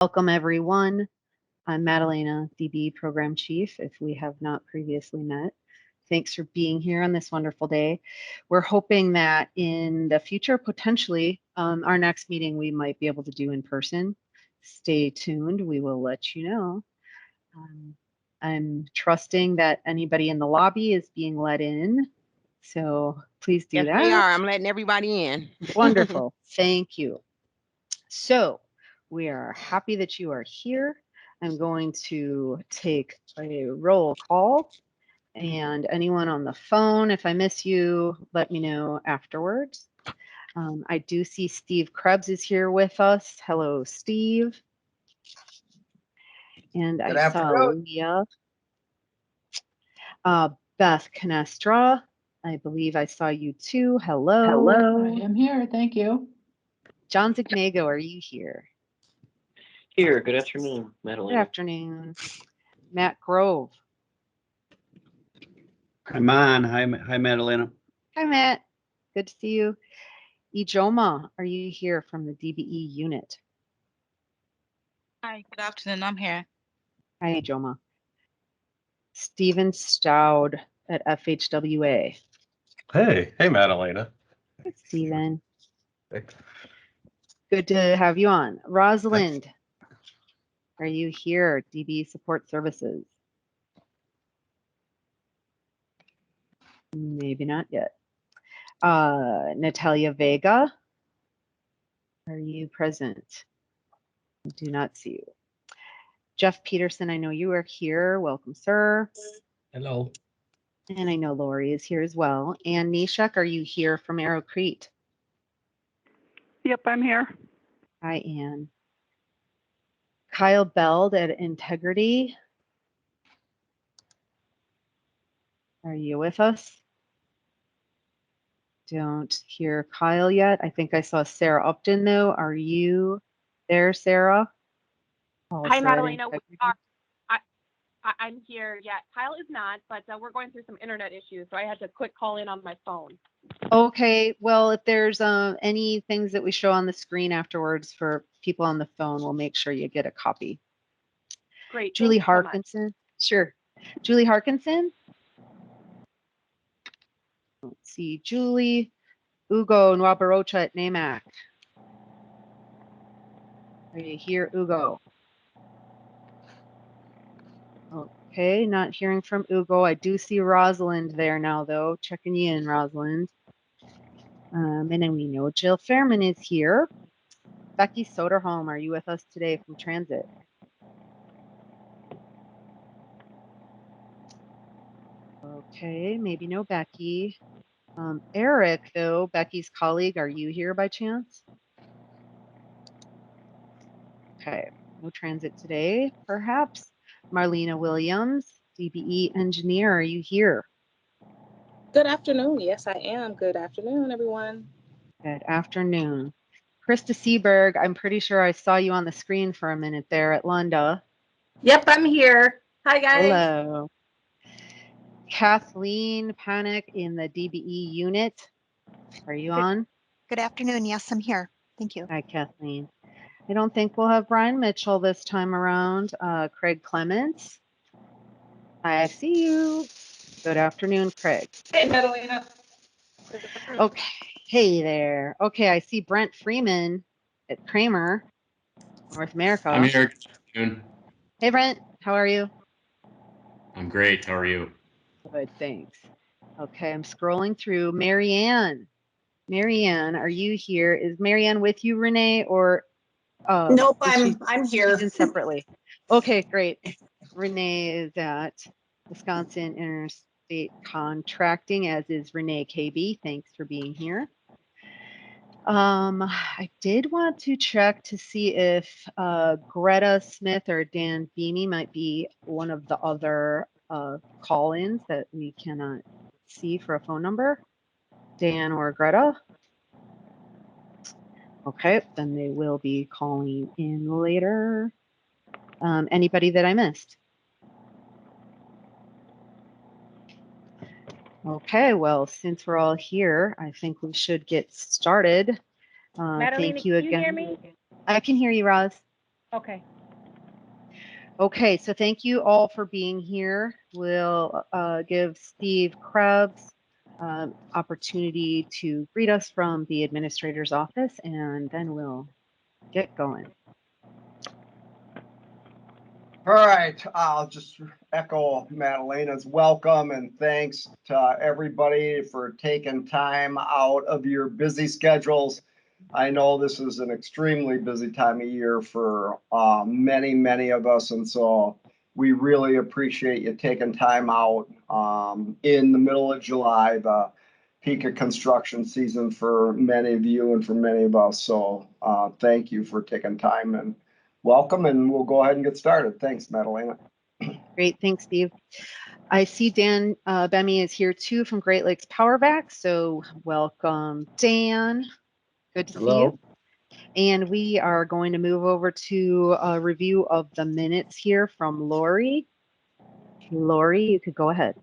Welcome, everyone. I'm Marlena, Dbe Program Chief, if we have not previously met. Thanks for being here on this wonderful day. We're hoping that in the future, potentially, our next meeting we might be able to do in person. Stay tuned. We will let you know. I'm trusting that anybody in the lobby is being let in. So please do Yes, that. they are. I'm letting everybody in. Wonderful. Thank you. So we are happy that you are here. I'm going to take a roll call, and anyone on the phone, if I miss you, let me know afterwards. I do see Steve Krebs is here with us. Hello, Steve. And Good I saw afternoon. Leah. Beth Canestra, I believe I saw you too. Hello. Hello. I am here. Thank you. John Zigmago, are you here? Here. Good afternoon, Madeline. Good afternoon. Matt Grove. I'm on. Hi, Madalena. Hi, Matt. Good to see you. Ijoma, are you here from the DBE unit? Hi, good afternoon. I'm here. Hi, Ijoma. Stephen Stout at FHWA. Hey, Madalena. Hi, Stephen. Hey. Good to have you on. Rosalind, are you here? DB Support Services. Maybe not yet. Natalia Vega, are you present? I do not see you. Jeff Peterson, I know you are here. Welcome, sir. Hello. And I know Lori is here as well. And Nishak, are you here from Arrow Creek? Yep, I'm here. Hi, Ann. Kyle Beld at Integrity. Are you with us? Don't hear Kyle yet. I think I saw Sarah Upton, though. Are you there, Sarah? Hi, Madalena. I'm here. Yeah, Kyle is not, but we're going through some internet issues, so I had to quick call in on my phone. Okay. Well, if there's any things that we show on the screen afterwards for people on the phone, we'll make sure you get a copy. Great. Julie Harkinson. Harkinson. Sure. Julie Harkinson. Let's see. Julie. Ugo Nwabarocha at NAMAC. Are you here, Ugo? Okay, not hearing from Ugo. I do see Rosalind there now, though. Checking you in, Rosalind. And then we know Jill Fairman is here. Becky Soderholm, are you with us today from Transit? Okay, maybe no Becky. Eric, though, Becky's colleague, are you here by chance? Okay, no Transit today, perhaps. Marlena Williams, DBE engineer, are you here? Good afternoon. Yes, I am. Good afternoon, everyone. Good afternoon. Krista Seberg, I'm pretty sure I saw you on the screen for a minute there at Lunda. Yep, I'm here. Hi, guys. Hello. Kathleen Panic in the DBE unit. Are you on? Good afternoon. Yes, I'm here. Thank you. Hi, Kathleen. I don't think we'll have Brian Mitchell this time around. Craig Clements. I see you. Good afternoon, Craig. Hey, Madalena. Okay. Hey there. Okay, I see Brent Freeman at Kramer, North America. I'm here. Good afternoon. Hey, Brent. How are you? I'm great. How are you? Good, thanks. Okay, I'm scrolling through. Marianne. Marianne, are you here? Is Marianne with you, Renee, or? Nope, I'm here. She's in separately. Okay, great. Renee is at Wisconsin Interstate Contracting, as is Renee KB. Thanks for being here. I did want to check to see if Greta Smith or Dan Beamy might be one of the other call-ins that we cannot see for a phone number. Dan or Greta? Okay, then they will be calling in later. Anybody that I missed? Okay, well, since we're all here, I think we should get started. Madalena, Thank you can again. you hear me? I can hear you, Roz. Okay. Okay, so thank you all for being here. We'll give Steve Krebs opportunity to greet us from the administrator's office, and then we'll get going. All right, I'll just echo Madalena's welcome and thanks to everybody for taking time out of your busy schedules. I know this is an extremely busy time of year for many of us, and so we really appreciate you taking time out in the middle of July, the peak of construction season for many of you and for many of us. So thank you for taking time and welcome, and we'll go ahead and get started. Thanks, Madalena. Great, thanks, Steve. I see Dan Bemme is here too from Great Lakes Powerback, so welcome, Dan. Good to see you. And we are going to move over to a review of the minutes here from Lori. Lori, you could go ahead.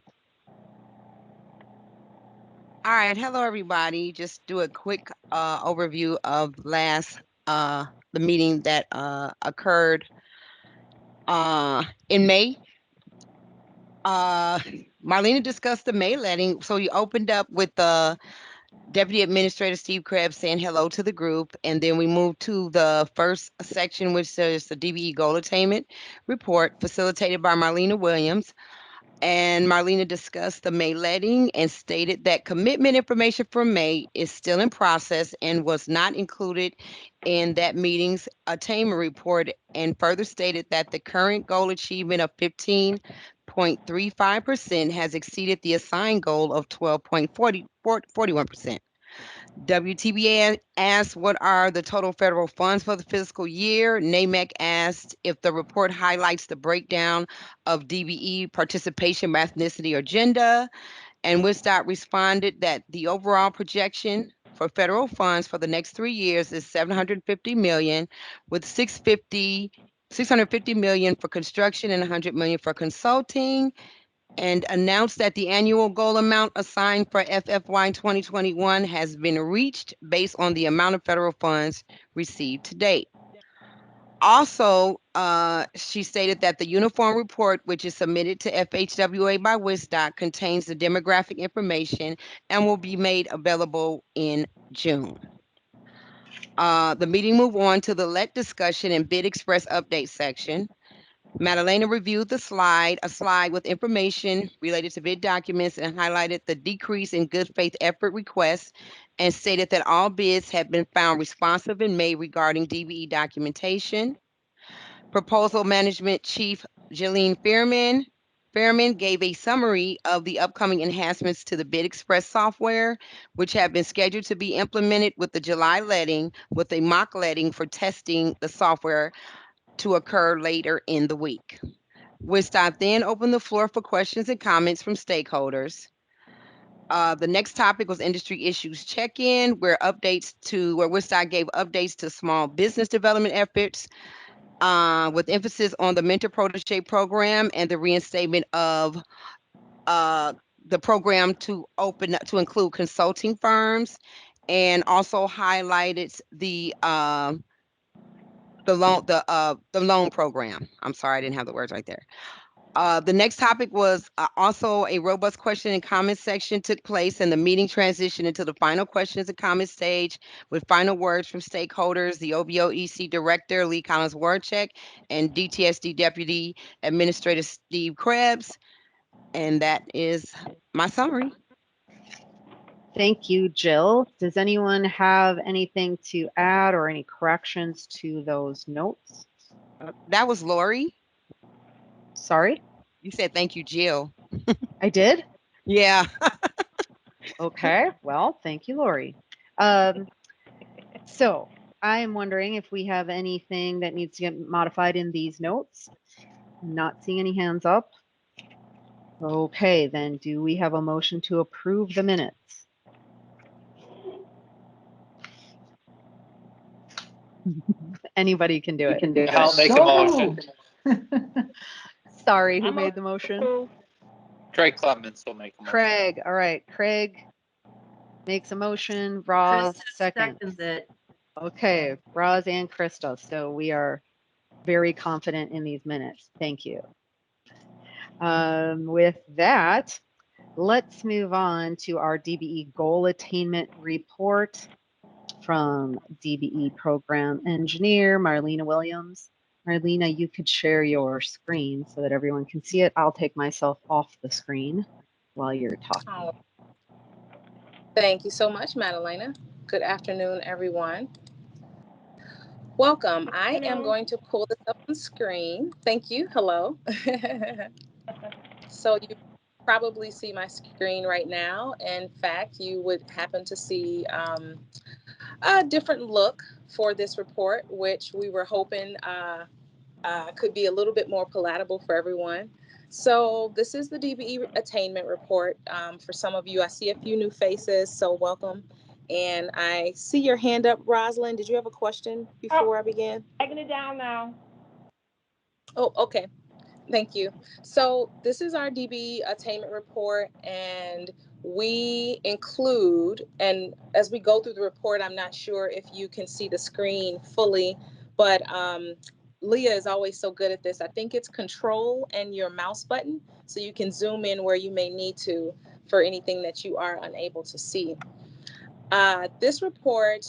All right, hello everybody. Just do a quick overview of the meeting that occurred in May. Marlena discussed the May letting, so you opened up with the Deputy Administrator Steve Krebs saying hello to the group, and then we moved to the first section, which says the DBE Goal Attainment Report, facilitated by Marlena Williams. And Marlena discussed the May letting and stated that commitment information for May is still in process and was not included in that meeting's attainment report, and further stated that the current goal achievement of 15.35% has exceeded the assigned goal of 12.41%. WTBA asked what are the total federal funds for the fiscal year. NAMEC asked if the report highlights the breakdown of DBE participation by ethnicity or gender. And WSDOT responded that the overall projection for federal funds for the next 3 years is $750 million, with $650 million for construction and $100 million for consulting, and announced that the annual goal amount assigned for FFY 2021 has been reached based on the amount of federal funds received to date. Also, she stated that the uniform report, which is submitted to FHWA by WSDOT, contains the demographic information and will be made available in June. The meeting moved on to the LET discussion and bid express update section. Madalena reviewed a slide with information related to bid documents and highlighted the decrease in good faith effort requests and stated that all bids have been found responsive in May regarding DBE documentation. Proposal Management Chief Jalene Fairman gave a summary of the upcoming enhancements to the Bid Express software, which have been scheduled to be implemented with the July letting, with a mock letting for testing the software to occur later in the week. WSDOT then opened the floor for questions and comments from stakeholders. The next topic was industry issues check-in, where WSDOT gave updates to small business development efforts, with emphasis on the Mentor Protege program and the reinstatement of the program to include consulting firms, and also highlighted the loan program. I'm sorry, I didn't have the words right there. The next topic was also a robust question and comment section took place, and the meeting transitioned into the final questions and comment stage with final words from stakeholders, the OBOEC Director, Lee Collins-Warchek, and DTSD Deputy Administrator Steve Krebs. And that is my summary. Thank you, Jill. Does anyone have anything to add or any corrections to those notes? That was Lori. Sorry? You said thank you, Jill. I did? Yeah. Okay, well, thank you, Lori. So I am wondering if we have anything that needs to get modified in these notes. I'm not seeing any hands up. Okay, then do we have a motion to approve the minutes? Anybody can do it. I'll make a motion. Sorry, who made the motion? Craig Clements will make a motion. Craig. All right, Craig makes a motion. Roz seconds it. Okay, Roz and Krista. So we are very confident in these minutes. Thank you. With that, let's move on to our DBE Goal Attainment Report from DBE Program Engineer Marlena Williams. Marlena, you could share your screen so that everyone can see it. I'll take myself off the screen while you're talking. Oh, thank you so much, Madalena. Good afternoon, everyone. Welcome. I am going to pull this up on screen. Thank you. Hello. So you probably see my screen right now. In fact, you would happen to see a different look for this report, which we were hoping could be a little bit more palatable for everyone. So this is the DBE Attainment Report. For some of you, I see a few new faces, so welcome. And I see your hand up, Rosalind. Did you have a question before I begin? Taking it down now. Oh, okay. Thank you. So this is our DBE Attainment Report, and we include, and as we go through the report, I'm not sure if you can see the screen fully, but Leah is always so good at this. I think it's Control and your mouse button, so you can zoom in where you may need to for anything that you are unable to see. This report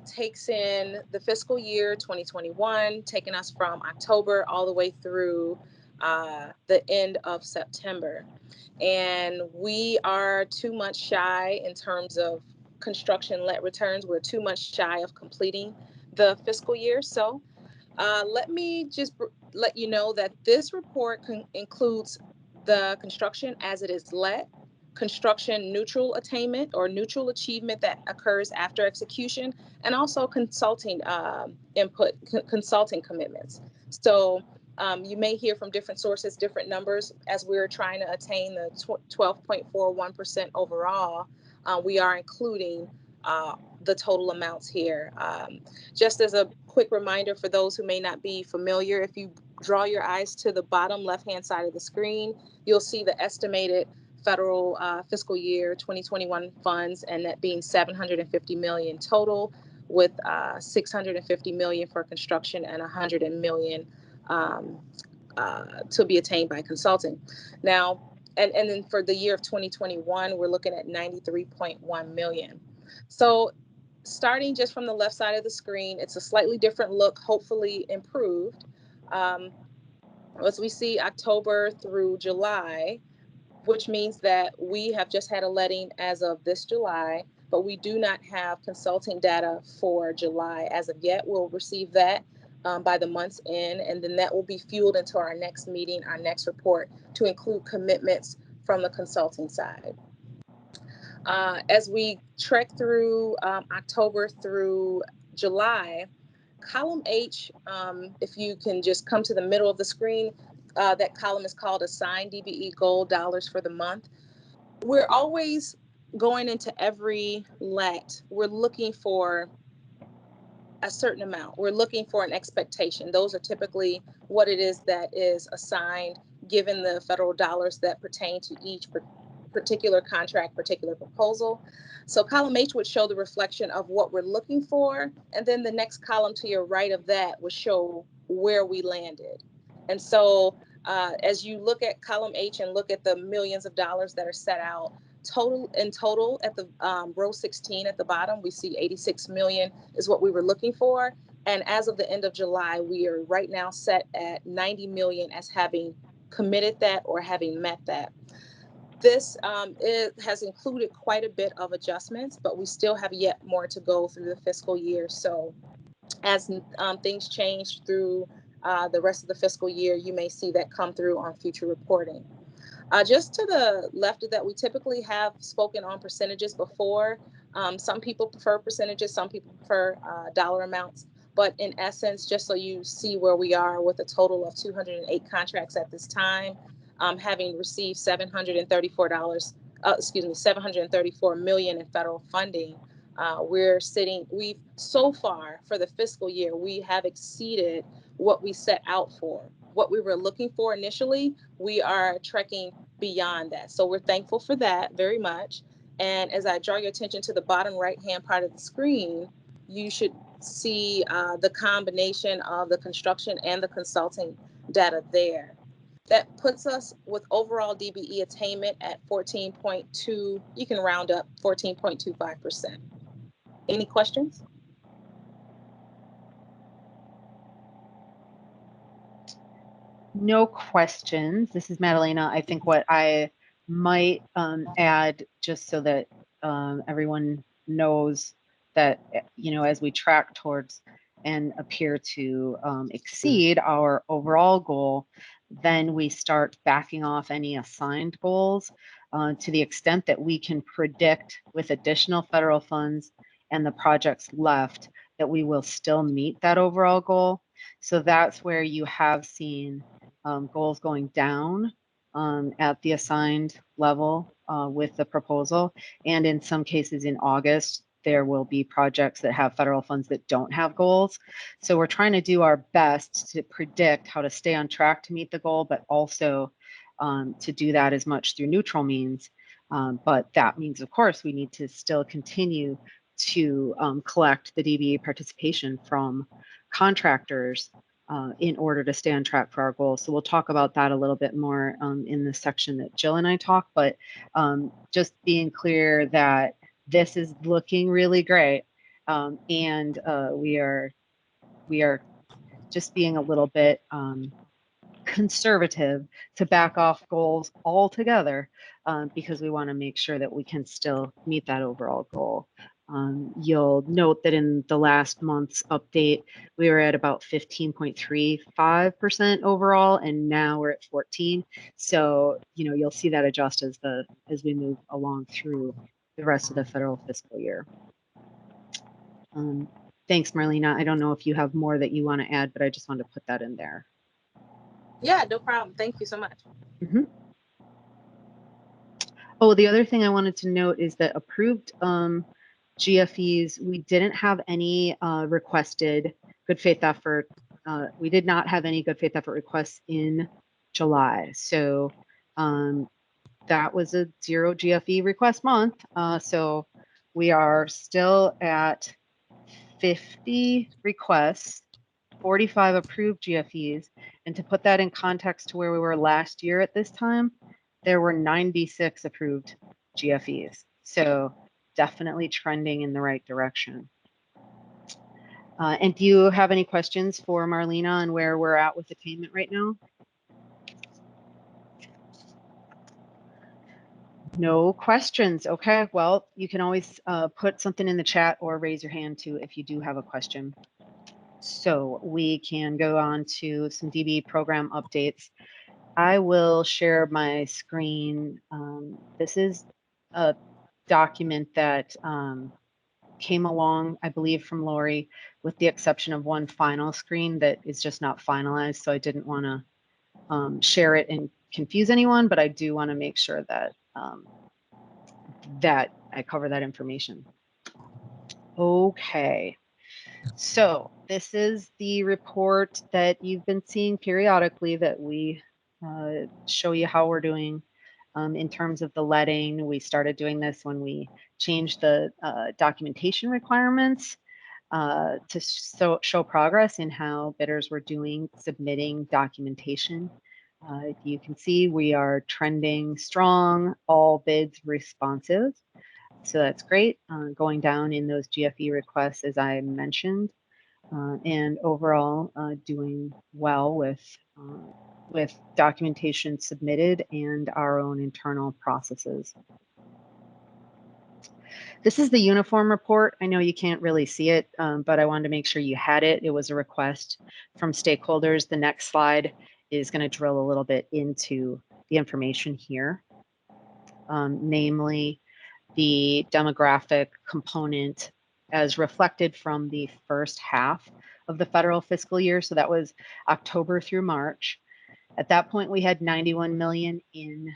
takes in the fiscal year 2021, taking us from October all the way through the end of September. And we are 2 months shy in terms of construction-led returns. We're 2 months shy of completing the fiscal year. So let me just let you know that this report includes the construction as it is let, construction neutral attainment or neutral achievement that occurs after execution, and also consulting input, consulting commitments. So you may hear from different sources, different numbers. As we're trying to attain the 12.41% overall, we are including the total amounts here. Just as a quick reminder for those who may not be familiar, if you draw your eyes to the bottom left-hand side of the screen, you'll see the estimated federal fiscal year 2021 funds, and that being $750 million total, with $650 million for construction and $100 million to be attained by consulting. Now, and then for the year of 2021, we're looking at 93.1 million. So starting just from the left side of the screen, it's a slightly different look, hopefully improved. As we see October through July, which means that we have just had a letting as of this July, but we do not have consulting data for July as of yet. We'll receive that by the month's end, and then that will be fueled into our next meeting, our next report, to include commitments from the consulting side. As we trek through October through July, column H, if you can just come to the middle of the screen, that column is called Assigned DBE Goal Dollars for the month. We're always going into every let, we're looking for a certain amount. We're looking for an expectation. Those are typically what it is that is assigned, given the federal dollars that pertain to each particular contract, particular proposal. So column H would show the reflection of what we're looking for, and then the next column to your right of that would show where we landed. And so as you look at column H and look at the millions of dollars that are set out, in total at the row 16 at the bottom, we see 86 million is what we were looking for. And as of the end of July, we are right now set at 90 million as having committed that or having met that. This has included quite a bit of adjustments, but we still have yet more to go through the fiscal year. So as things change through the rest of the fiscal year, you may see that come through on future reporting. Just to the left of that, we typically have spoken on percentages before. Some people prefer percentages, some people prefer dollar amounts. But in essence, just so you see where we are with a total of 208 contracts at this time, having received $734 million in federal funding, we've so far for the fiscal year, we have exceeded what we set out for. What we were looking for initially, we are trekking beyond that. So we're thankful for that very much. And as I draw your attention to the bottom right-hand part of the screen, you should see the combination of the construction and the consulting data there. That puts us with overall DBE attainment at 14.2, you can round up 14.25%. Any questions? No questions. This is Marlena. I think what I might add, just so that everyone knows that, you know, as we track towards and appear to exceed our overall goal, then we start backing off any assigned goals to the extent that we can predict with additional federal funds and the projects left that we will still meet that overall goal. So that's where you have seen goals going down at the assigned level with the proposal. And in some cases in August, there will be projects that have federal funds that don't have goals. So we're trying to do our best to predict how to stay on track to meet the goal, but also to do that as much through neutral means. But that means, of course, we need to still continue to collect the DBE participation from contractors in order to stay on track for our goals. So we'll talk about that a little bit more in the section that Jill and I talk, but just being clear that this is looking really great. And we are just being a little bit conservative to back off goals altogether because we want to make sure that we can still meet that overall goal. You'll note that in the last month's update, we were at about 15.35% overall, and now we're at 14. So, you know, you'll see that adjust as we move along through the rest of the federal fiscal year. Thanks, Marlena. I don't know if you have more that you want to add, but I just wanted to put that in there. Yeah, no problem. Thank you so much. Mm-hmm. Oh, the other thing I wanted to note is that approved GFEs, we didn't have any requested good faith effort. We did not have any good faith effort requests in July. So that was a 0 GFE request month. So we are still at 50 requests, 45 approved GFEs. And to put that in context to where we were last year at this time, there were 96 approved GFEs. So definitely trending in the right direction. And do you have any questions for Marlena on where we're at with attainment right now? No questions. Okay, well, you can always put something in the chat or raise your hand too if you do have a question. So we can go on to some DBE program updates. I will share my screen. This is a document that came along, I believe, from Lori, with the exception of one final screen that is just not finalized. So I didn't want to share it and confuse anyone, but I do want to make sure that that I cover that information. Okay. So this is the report that you've been seeing periodically that we show you how we're doing in terms of the letting. We started doing this when we changed the documentation requirements to show progress in how bidders were doing submitting documentation. You can see we are trending strong, all bids responsive. So that's great. Going down in those GFE requests, as I mentioned, and overall doing well with documentation submitted and our own internal processes. This is the uniform report. I know you can't really see it, but I wanted to make sure you had it. It was a request from stakeholders. The next slide is going to drill a little bit into the information here, namely the demographic component as reflected from the first half of the federal fiscal year. So that was October through March. At that point, we had 91 million in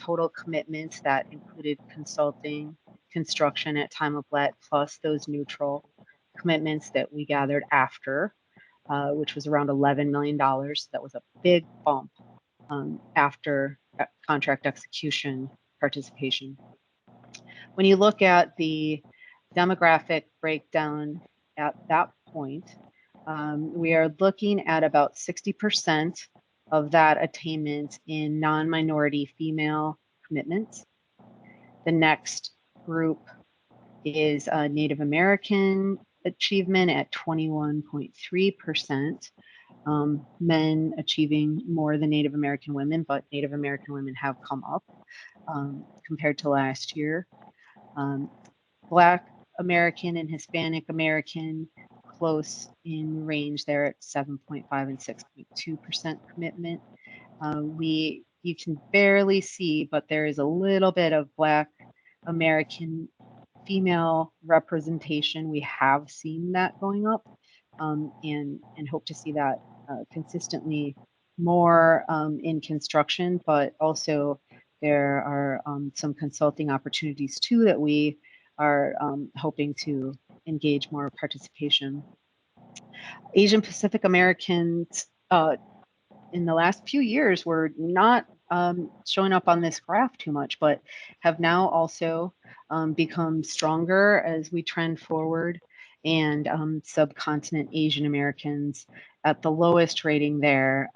total commitments that included consulting, construction at time of let, plus those neutral commitments that we gathered after, which was around $11 million. That was a big bump after contract execution participation. When you look at the demographic breakdown at that point, we are looking at about 60% of that attainment in non-minority female commitments. The next group is Native American achievement at 21.3%. Men achieving more than Native American women, but Native American women have come up compared to last year. Black American and Hispanic American close in range there at 7.5 and 6.2% commitment. You can barely see, but there is a little bit of Black American female representation. We have seen that going up and hope to see that consistently more in construction, but also there are some consulting opportunities too that we are hoping to engage more participation. Asian Pacific Americans in the last few years were not showing up on this graph too much, but have now also become stronger as we trend forward. And subcontinent Asian Americans at the lowest rating there.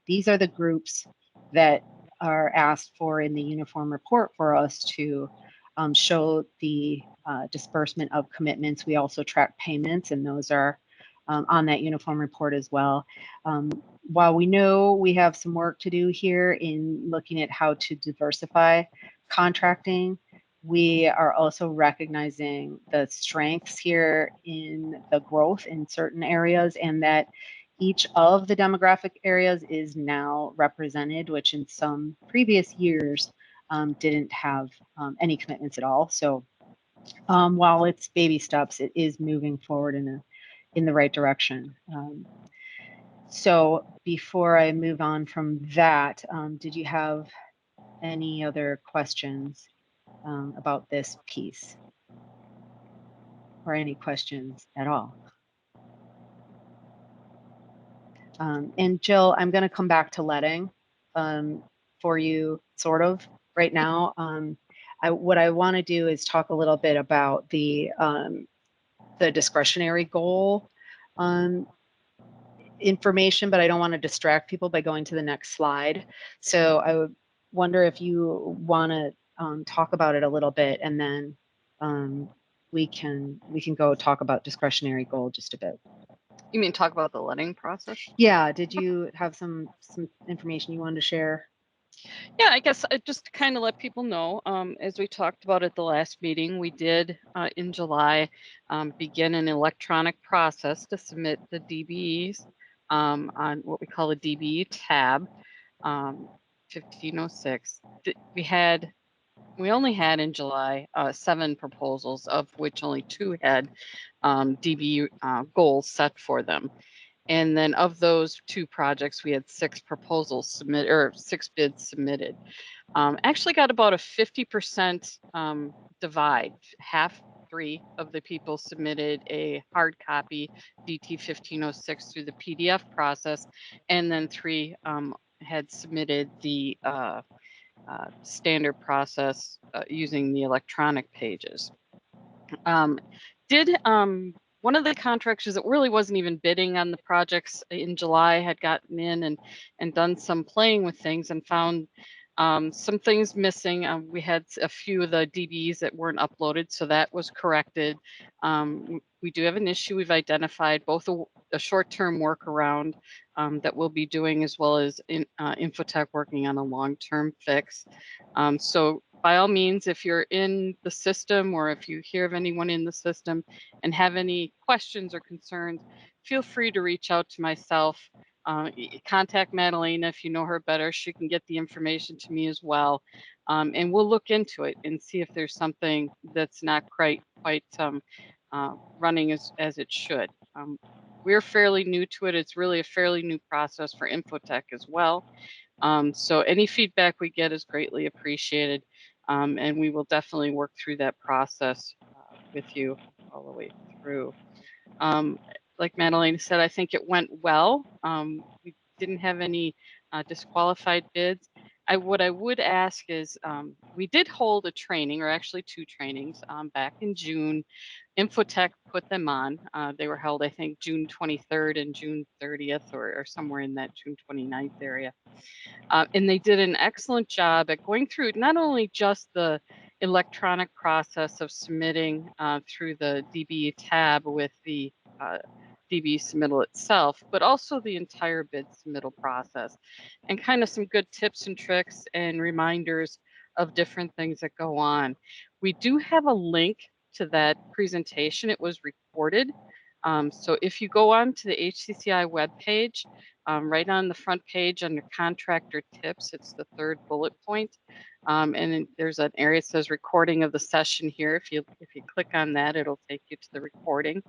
These are the groups that are asked for in the uniform report for us to show the disbursement of commitments. We also track payments, and those are on that uniform report as well. While we know we have some work to do here in looking at how to diversify contracting, we are also recognizing the strengths here in the growth in certain areas, and that each of the demographic areas is now represented, which in some previous years didn't have any commitments at all. So while it's baby steps, it is moving forward in the right direction. So before I move on from that, did you have any other questions about this piece, or any questions at all? And Jill, I'm going to come back to letting for you sort of right now. What I want to do is talk a little bit about the discretionary goal information, but I don't want to distract people by going to the next slide. So I would wonder if you want to talk about it a little bit, and then we can go talk about discretionary goal just a bit. You mean talk about the letting process? Yeah. Did you have some information you wanted to share? Yeah, I guess just to kind of let people know, as we talked about at the last meeting, we did in July begin an electronic process to submit the DBEs on what we call a DBE tab 1506. We only had in July 7 proposals, of which only 2 had DBE goals set for them. And then of those 2 projects, we had 6 proposals submitted, or 6 bids submitted. Actually got about a 50% divide. Half 3 of the people submitted a hard copy DT 1506 through the PDF process, and then 3 had submitted the standard process using the electronic pages. One of the contractors that really wasn't even bidding on the projects in July had gotten in and done some playing with things and found some things missing. We had a few of the DBs that weren't uploaded, so that was corrected. We do have an issue we've identified, both a short-term workaround that we'll be doing, as well as Infotech working on a long-term fix. So by all means, if you're in the system, or if you hear of anyone in the system and have any questions or concerns, feel free to reach out to myself. Contact Marlena if you know her better. She can get the information to me as well. And we'll look into it and see if there's something that's not quite running as it should. We're fairly new to it. It's really a fairly new process for Infotech as well. So any feedback we get is greatly appreciated. And we will definitely work through that process with you all the way through. Like Marlena said, I think it went well. We didn't have any disqualified bids. what I would ask is, we did hold a training, or actually 2 trainings, back in June. Infotech put them on. They were held, I think, June 23rd and June 30th, or somewhere in that June 29th area. And they did an excellent job at going through not only just the electronic process of submitting through the Dbe tab with the Dbe submittal itself, but also the entire bid submittal process, and kind of some good tips and tricks and reminders of different things that go on. We do have a link to that presentation. It was recorded. So if you go on to the HCCI webpage, right on the front page under contractor tips, it's the 3rd bullet point. And then there's an area that says recording of the session here. If you click on that, it'll take you to the recording.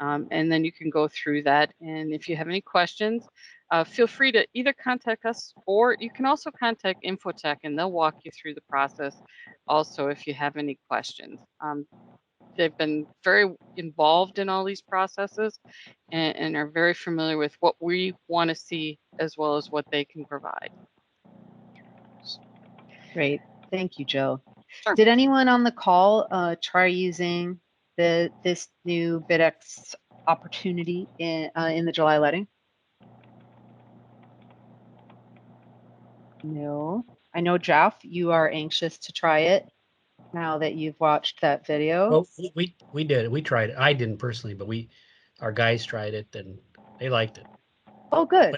And then you can go through that. And if you have any questions, feel free to either contact us, or you can also contact Infotech, and they'll walk you through the process also if you have any questions. They've been very involved in all these processes, and are very familiar with what we want to see as well as what they can provide. Great. Thank you, Jill. Sure. Did anyone on the call try using this new BidX opportunity in the July letting? No. I know, Jeff, you are anxious to try it now that you've watched that video. Well, we did it. We tried it. I didn't personally, but our guys tried it and they liked it. Oh, good.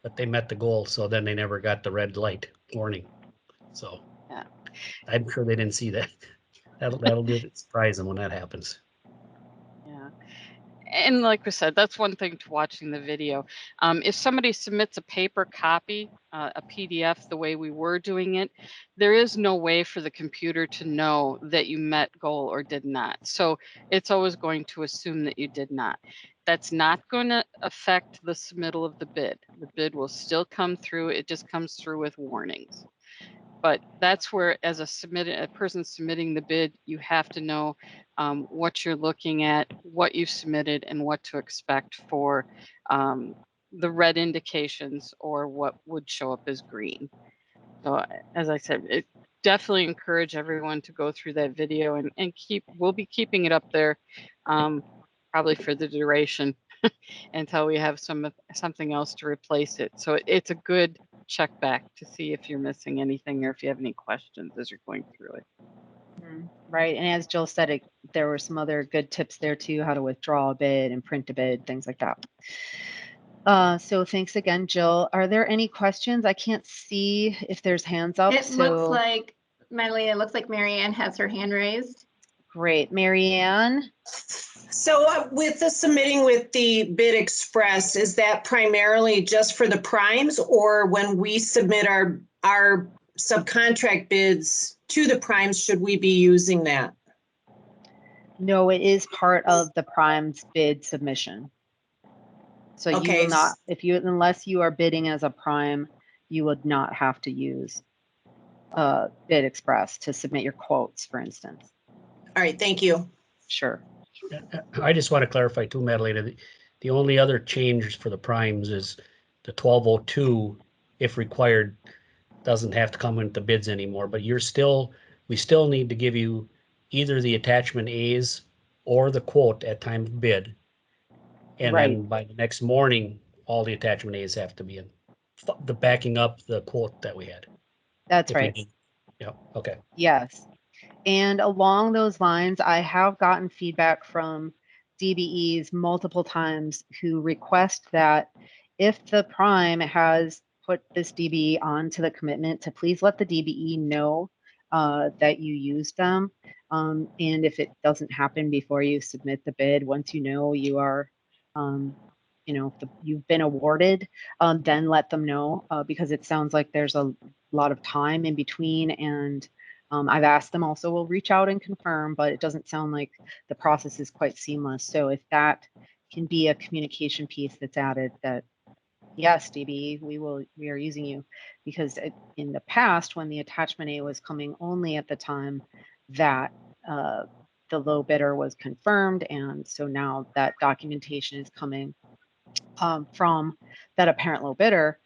But they met the goal, so then they never got the red light warning. So yeah. I'm sure they didn't see that. That'll surprise them when that happens. Yeah. And like we said, that's one thing to watching the video. If somebody submits a paper copy, a PDF, the way we were doing it, there is no way for the computer to know that you met goal or did not. So it's always going to assume that you did not. That's not going to affect the submittal of the bid. The bid will still come through. It just comes through with warnings. But that's where, as a person submitting the bid, you have to know what you're looking at, what you've submitted, and what to expect for the red indications or what would show up as green. So, as I said, definitely encourage everyone to go through that video, and we'll be keeping it up there probably for the duration until we have something else to replace it. So it's a good check back to see if you're missing anything or if you have any questions as you're going through it. Right. And as Jill said, there were some other good tips there too, how to withdraw a bid and print a bid, things like that. So thanks again, Jill. Are there any questions? I can't see if there's hands up. It looks like, Marlena, it looks like Marianne has her hand raised. Great. Marianne? So with the submitting with the Bid Express, is that primarily just for the primes, or when we submit our subcontract bids to the primes, should we be using that? No, it is part of the prime's bid submission. So you will not, unless you are bidding as a prime, you would not have to use Bid Express to submit your quotes, for instance. All right, thank you. Sure. I just want to clarify too, Madalena, the only other change for the primes is the 1202, if required, doesn't have to come into bids anymore, but we still need to give you either the attachment A's or the quote at time of bid. And then by the next morning, all the attachment A's have to be in, the backing up the quote that we had. That's right. Yeah, okay. Yes. And along those lines, I have gotten feedback from DBEs multiple times who request that if the prime has put this DBE onto the commitment, to please let the DBE know that you used them. And if it doesn't happen before you submit the bid, once you know you are, you've been awarded, then let them know, because it sounds like there's a lot of time in between, and I've asked them also, we'll reach out and confirm, but it doesn't sound like the process is quite seamless. So if that can be a communication piece that's added, that yes, DBE, we are using you, because in the past, when the attachment A was coming only at the time that the low bidder was confirmed, and so now that documentation is coming from that apparent low bidder,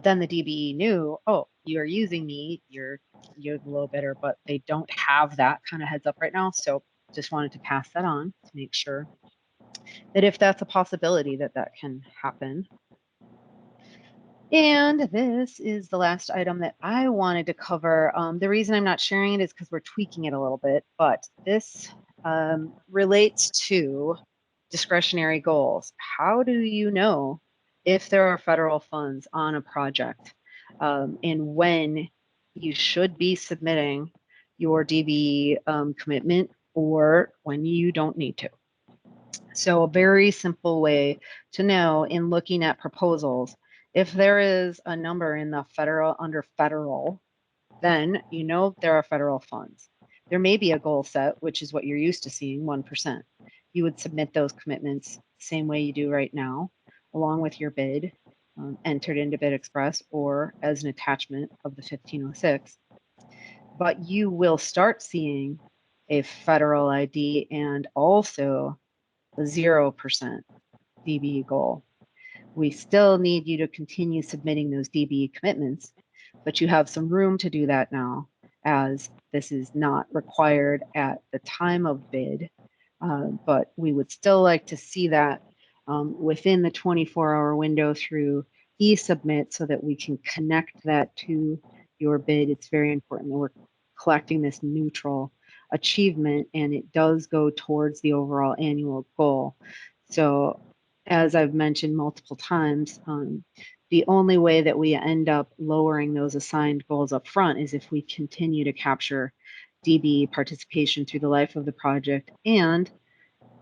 then the DBE knew, oh, you are using me, you're the low bidder, but they don't have that kind of heads up right now. So just wanted to pass that on to make sure that if that's a possibility that can happen. And this is the last item that I wanted to cover. The reason I'm not sharing it is because we're tweaking it a little bit, but this relates to discretionary goals. How do you know if there are federal funds on a project, and when you should be submitting your DBE commitment or when you don't need to? So a very simple way to know in looking at proposals, if there is a number in the federal under federal, then you know there are federal funds. There may be a goal set, which is what you're used to seeing, 1%. You would submit those commitments same way you do right now, along with your bid, entered into Bid Express or as an attachment of the 1506. But you will start seeing a federal ID and also the 0% DBE goal. We still need you to continue submitting those DBE commitments, but you have some room to do that now, as this is not required at the time of bid. But we would still like to see that within the 24-hour window through e-submit so that we can connect that to your bid. It's very important that we're collecting this neutral achievement, and it does go towards the overall annual goal. So as I've mentioned multiple times, the only way that we end up lowering those assigned goals up front is if we continue to capture DBE participation through the life of the project, and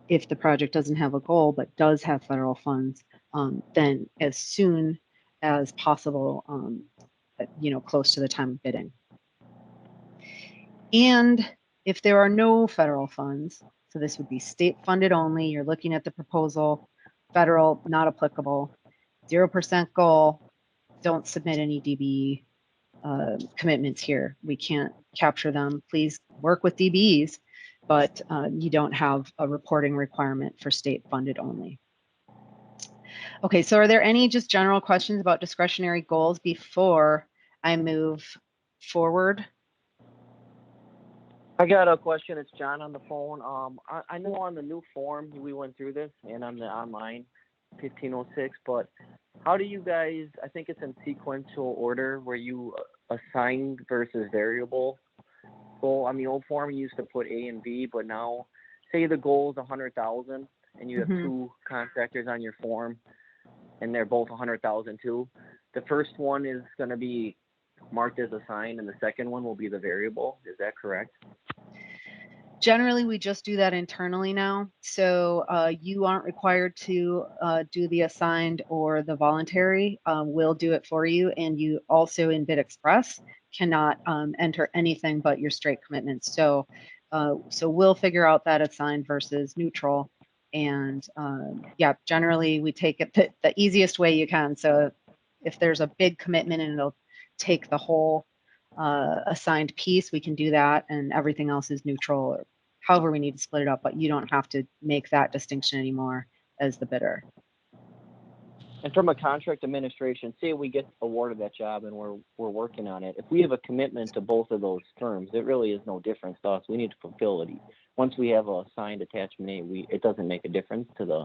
if the project doesn't have a goal but does have federal funds, then as soon as possible, close to the time of bidding. And if there are no federal funds, so this would be state funded only, you're looking at the proposal, federal, not applicable, 0% goal, don't submit any DBE commitments here. We can't capture them. Please work with DBEs, but you don't have a reporting requirement for state funded only. Okay, so are there any just general questions about discretionary goals before I move forward? I got a question. It's John on the phone. I know on the new form we went through this and on the online 1506, but how do you guys, I think it's in sequential order where you assigned versus variable goal. On the old form you used to put A and B, but now say the goal is 100,000 and you have two contractors on your form and they're both 100,000 too. The first one is going to be marked as assigned and the second one will be the variable. Is that correct? Generally, we just do that internally now. So you aren't required to do the assigned or the voluntary. We'll do it for you. And you also in Bid Express cannot enter anything but your straight commitments. So we'll figure out that assigned versus neutral. And yeah, generally we take it the easiest way you can. So if there's a big commitment and it'll take the whole assigned piece, we can do that, and everything else is neutral, or however we need to split it up, but you don't have to make that distinction anymore as the bidder. And from a contract administration, say we get awarded that job and we're working on it. If we have a commitment to both of those terms, it really is no difference to us. We need to fulfill it. Once we have a signed attachment A, it doesn't make a difference to the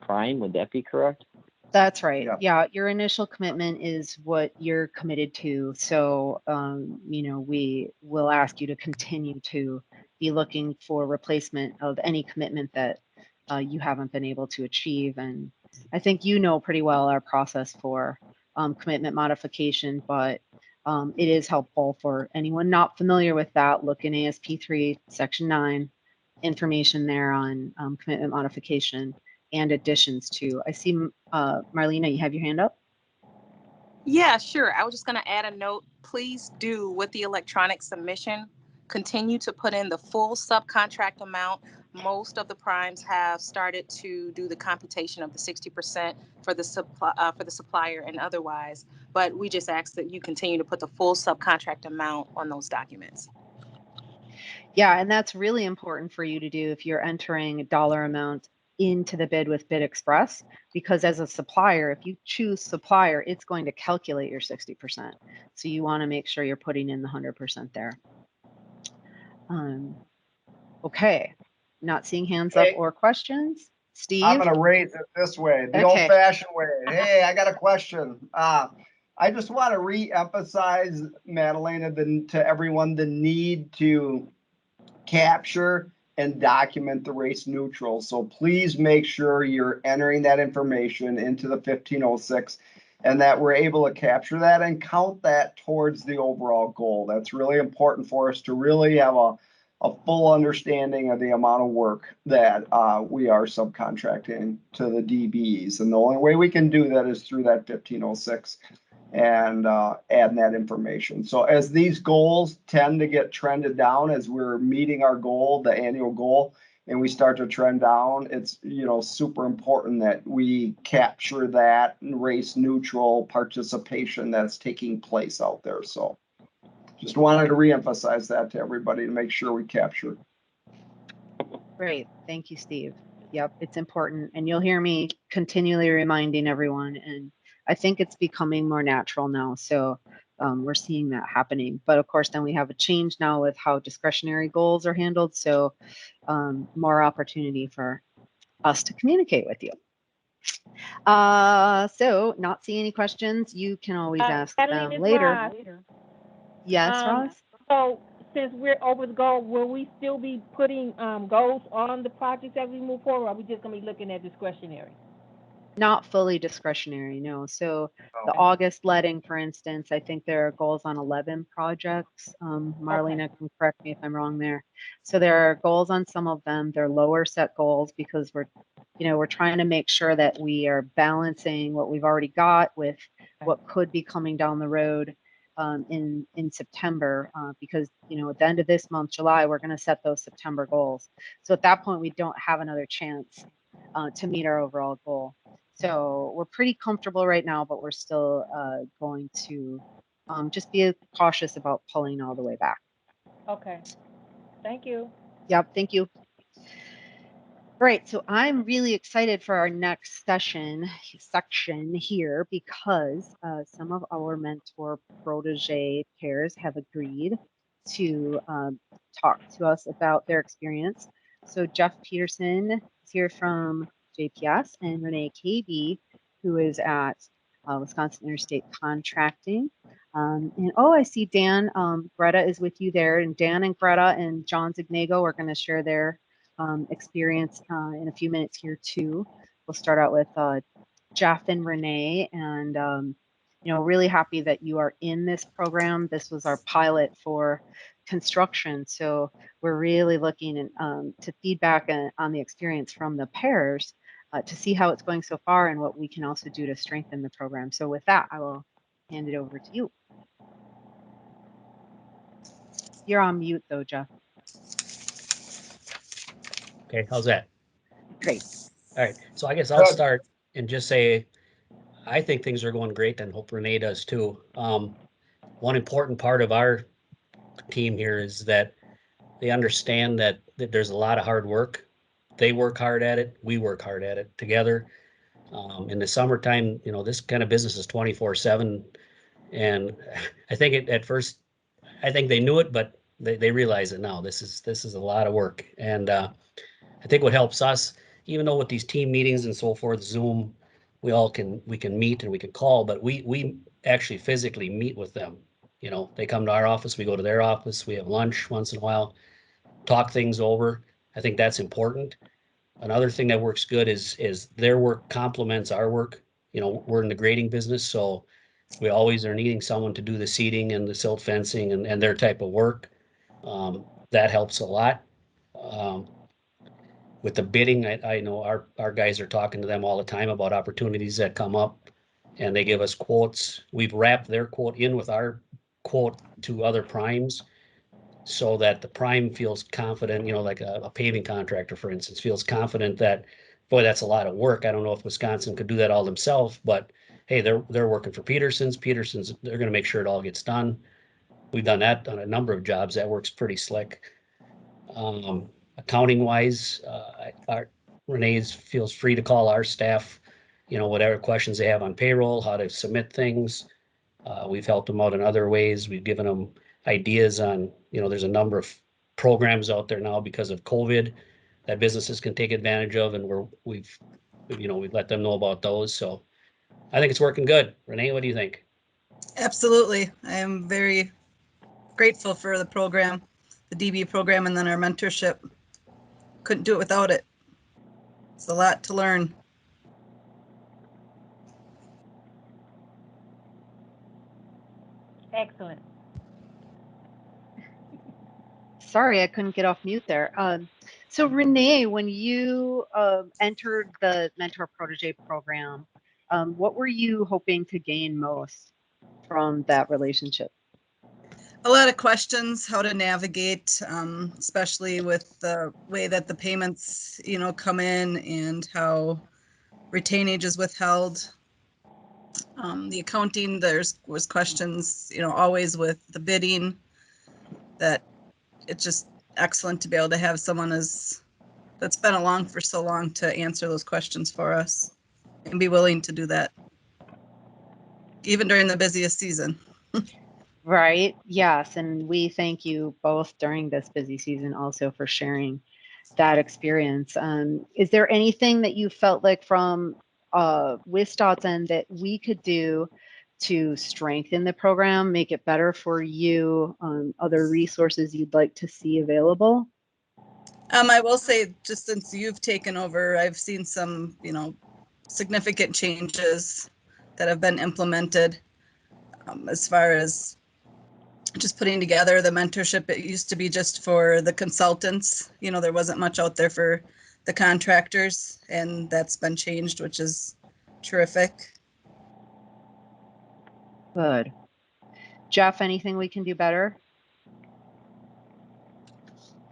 prime. Would that be correct? That's right. Yeah, your initial commitment is what you're committed to. So, we will ask you to continue to be looking for replacement of any commitment that you haven't been able to achieve. And I think you know pretty well our process for commitment modification, but it is helpful for anyone not familiar with that. Look in ASP 3, Section 9, information there on commitment modification and additions to. I see, Marlena, you have your hand up? Yeah, sure. I was just going to add a note. Please do, with the electronic submission, continue to put in the full subcontract amount. Most of the primes have started to do the computation of the 60% for the supplier and otherwise, but we just ask that you continue to put the full subcontract amount on those documents. Yeah, and that's really important for you to do if you're entering a dollar amount into the bid with Bid Express, because as a supplier, if you choose supplier, it's going to calculate your 60%. So you want to make sure you're putting in the 100% there. Okay, not seeing hands up or questions. Steve? I'm gonna raise it this way, the Okay. old-fashioned way. Hey, I got a question. I just want to re-emphasize, Madalena, to everyone, the need to capture and document the race neutral. So please make sure you're entering that information into the 1506 and that we're able to capture that and count that towards the overall goal. That's really important for us to really have a full understanding of the amount of work that we are subcontracting to the DBEs. And the only way we can do that is through that 1506 and adding that information. So as these goals tend to get trended down, as we're meeting our goal, the annual goal, and we start to trend down, it's, you know, super important that we capture that race neutral participation that's taking place out there. So just wanted to reemphasize that to everybody to make sure we capture. Great. Thank you, Steve. Yep, it's important. And you'll hear me continually reminding everyone. And I think it's becoming more natural now. So we're seeing that happening. But of course, then we have a change now with how discretionary goals are handled. So more opportunity for us to communicate with you. So not seeing any questions, you can always ask them later. Yes, Roz? So since we're over the goal, will we still be putting goals on the projects as we move forward, or are we just going to be looking at discretionary? Not fully discretionary, no. So the August letting, for instance, I think there are goals on 11 projects. Marlena can correct me if I'm wrong there. So there are goals on some of them. They're lower set goals because we're trying to make sure that we are balancing what we've already got with what could be coming down the road in September, because at the end of this month, July, we're going to set those September goals. So at that point, we don't have another chance to meet our overall goal. So we're pretty comfortable right now, but we're still going to just be cautious about pulling all the way back. Okay. Thank you. Yep. Thank you. Right. So I'm really excited for our next section here because some of our mentor protege pairs have agreed to talk to us about their experience. So Jeff Peterson is here from JPS and Renee KB, who is at Wisconsin Interstate Contracting. And I see Dan, Greta is with you there, and Dan and Greta and John Zignago are going to share their experience in a few minutes here too. We'll start out with Jeff and Renee, and really happy that you are in this program. This was our pilot for construction, so we're really looking to feedback on the experience from the pairs to see how it's going so far and what we can also do to strengthen the program. So with that, I will hand it over to you. You're on mute though, Jeff. Okay, how's that? Great. All right, so I guess I'll start and just say, I think things are going great, and hope Renee does too. One important part of our team here is that they understand that there's a lot of hard work. They work hard at it. We work hard at it together. In the summertime, this kind of business is 24/7. And I think at first, I think they knew it, but they realize it now. This is a lot of work. And I think what helps us, even though with these team meetings and so forth, Zoom, we can meet and we can call, but we actually physically meet with them. They come to our office, we go to their office, we have lunch once in a while, talk things over. I think that's important. Another thing that works good is their work complements our work. We're in the grading business, so we always are needing someone to do the seeding and the silt fencing and their type of work. That helps a lot. With the bidding, I know our guys are talking to them all the time about opportunities that come up, and they give us quotes. We've wrapped their quote in with our quote to other primes, so that the prime feels confident, like a paving contractor, for instance, feels confident that, boy, that's a lot of work. I don't know if Wisconsin could do that all themselves, but hey, they're working for Peterson's, they're going to make sure it all gets done. We've done that on a number of jobs. That works pretty slick. Accounting wise, Renee feels free to call our staff, whatever questions they have on payroll, how to submit things. We've helped them out in other ways. We've given them ideas on, there's a number of programs out there now because of COVID that businesses can take advantage of, and we've let them know about those. So I think it's working good. Renee, what do you think? Absolutely. I am very grateful for the program, the DB program, and then our mentorship. Couldn't do it without it. It's a lot to learn. Excellent. Sorry, I couldn't get off mute there. So Renee, when you entered the Mentor Protege program, what were you hoping to gain most from that relationship? A lot of questions, how to navigate, especially with the way that the payments, come in and how retainage is withheld. The accounting, was questions, always with the bidding, that it's just excellent to be able to have someone that's been along for so long to answer those questions for us and be willing to do that, even during the busiest season. Right. Yes. And we thank you both during this busy season also for sharing that experience. Is there anything that you felt like from WISDOT's end that we could do to strengthen the program, make it better for you, other resources you'd like to see available? I will say, just since you've taken over, I've seen some, significant changes that have been implemented as far as just putting together the mentorship. It used to be just for the consultants. There wasn't much out there for the contractors, and that's been changed, which is terrific. Good. Jeff, anything we can do better?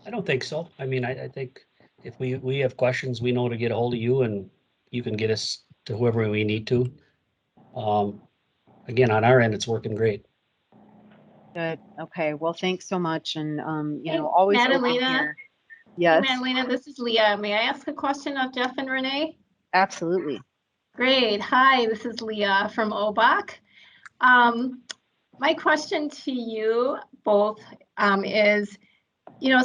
I don't think so. I mean, I think if we have questions, we know to get a hold of you, and you can get us to whoever we need to. Again, on our end, it's working great. Good. Okay. Well, thanks so much. And, Hey, always open Madalena. here. Hey, Yes, Marlena, this is Leah. May I ask a question of Jeff and Renee? absolutely. Great. Hi, this is Leah from OBAC. My question to you both is,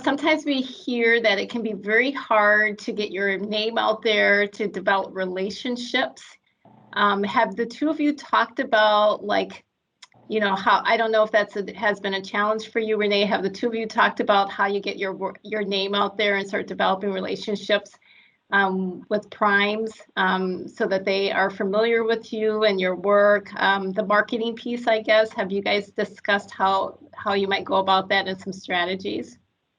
sometimes we hear that it can be very hard to get your name out there, to develop relationships. Have the two of you talked about, how, I don't know if has been a challenge for you, Renee. Have the two of you talked about how you get your name out there and start developing relationships with primes, so that they are familiar with you and your work? The marketing piece, I guess, have you guys discussed how you might go about that and some strategies?